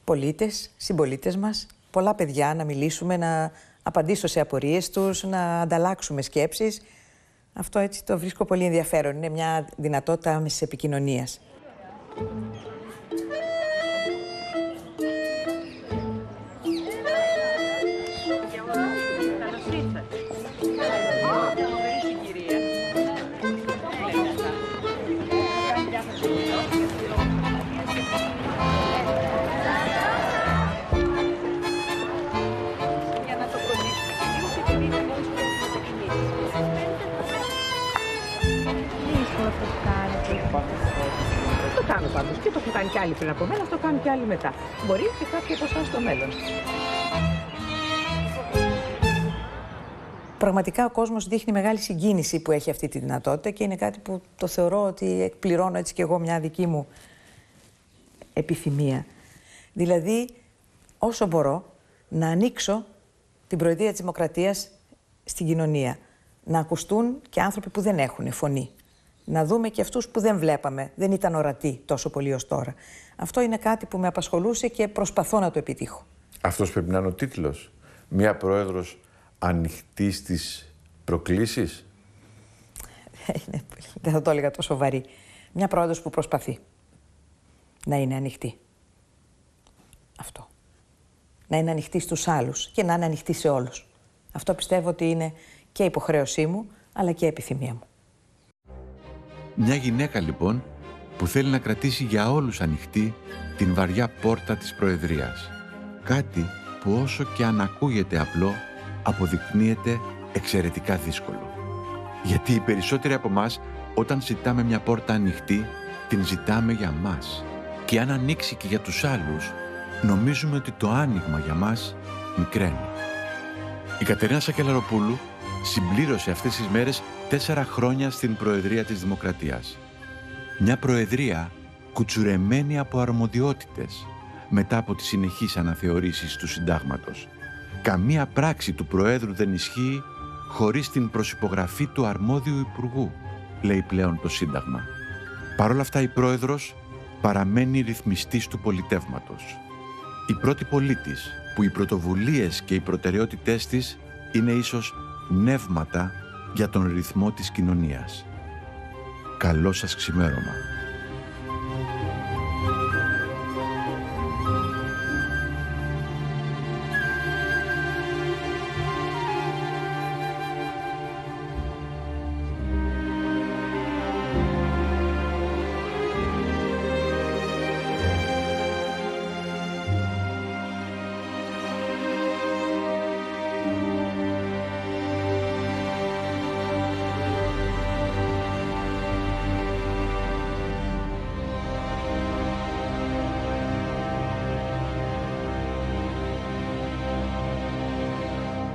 πολίτες, συμπολίτες μας, πολλά παιδιά, να μιλήσουμε, να απαντήσω σε απορίες τους, να ανταλλάξουμε σκέψεις. Αυτό έτσι το βρίσκω πολύ ενδιαφέρον. Είναι μια δυνατότητα άμεσης επικοινωνίας. Το κάνω πάντως και το έχουν κάνει κι άλλοι πριν από μένα, αυτό κάνουν κι άλλοι μετά. Μπορεί και κάποιοι από εσάς στο μέλλον. Πραγματικά ο κόσμος δείχνει μεγάλη συγκίνηση που έχει αυτή τη δυνατότητα και είναι κάτι που το θεωρώ ότι εκπληρώνω έτσι κι εγώ μια δική μου επιθυμία. Δηλαδή, όσο μπορώ να ανοίξω την Προεδρία της Δημοκρατίας στην κοινωνία. Να ακουστούν και άνθρωποι που δεν έχουν φωνή. Να δούμε και αυτούς που δεν βλέπαμε, δεν ήταν ορατοί τόσο πολύ ως τώρα. Αυτό είναι κάτι που με απασχολούσε και προσπαθώ να το επιτύχω. Αυτός πρέπει να είναι ο τίτλος. Μια πρόεδρος ανοιχτή στις προκλήσεις. Δεν θα το έλεγα τόσο βαρύ. Μια πρόεδρος που προσπαθεί να είναι ανοιχτή. Αυτό. Να είναι ανοιχτή στους άλλους και να είναι ανοιχτή σε όλους. Αυτό πιστεύω ότι είναι και υποχρέωσή μου, αλλά και επιθυμία μου. Μια γυναίκα λοιπόν που θέλει να κρατήσει για όλους ανοιχτή την βαριά πόρτα της Προεδρίας. Κάτι που όσο και αν ακούγεται απλό, αποδεικνύεται εξαιρετικά δύσκολο. Γιατί οι περισσότεροι από μας, όταν ζητάμε μια πόρτα ανοιχτή, την ζητάμε για μας. Και αν ανοίξει και για τους άλλους, νομίζουμε ότι το άνοιγμα για μας μικραίνει. Η Κατερίνα Σακελαροπούλου συμπλήρωσε αυτές τις μέρες 4 χρόνια στην Προεδρία της Δημοκρατίας. Μια Προεδρία κουτσουρεμένη από αρμοδιότητες μετά από τις συνεχείς αναθεωρήσεις του Συντάγματος. Καμία πράξη του Προέδρου δεν ισχύει χωρίς την προσυπογραφή του αρμόδιου Υπουργού, λέει πλέον το Σύνταγμα. Παρ' όλα αυτά η Πρόεδρος παραμένει ρυθμιστής του πολιτεύματος. Η πρώτη πολίτης που οι πρωτοβουλίες και οι προτεραιότητές της είναι ίσως νεύματα για τον ρυθμό της κοινωνίας. Καλό σας ξημέρωμα.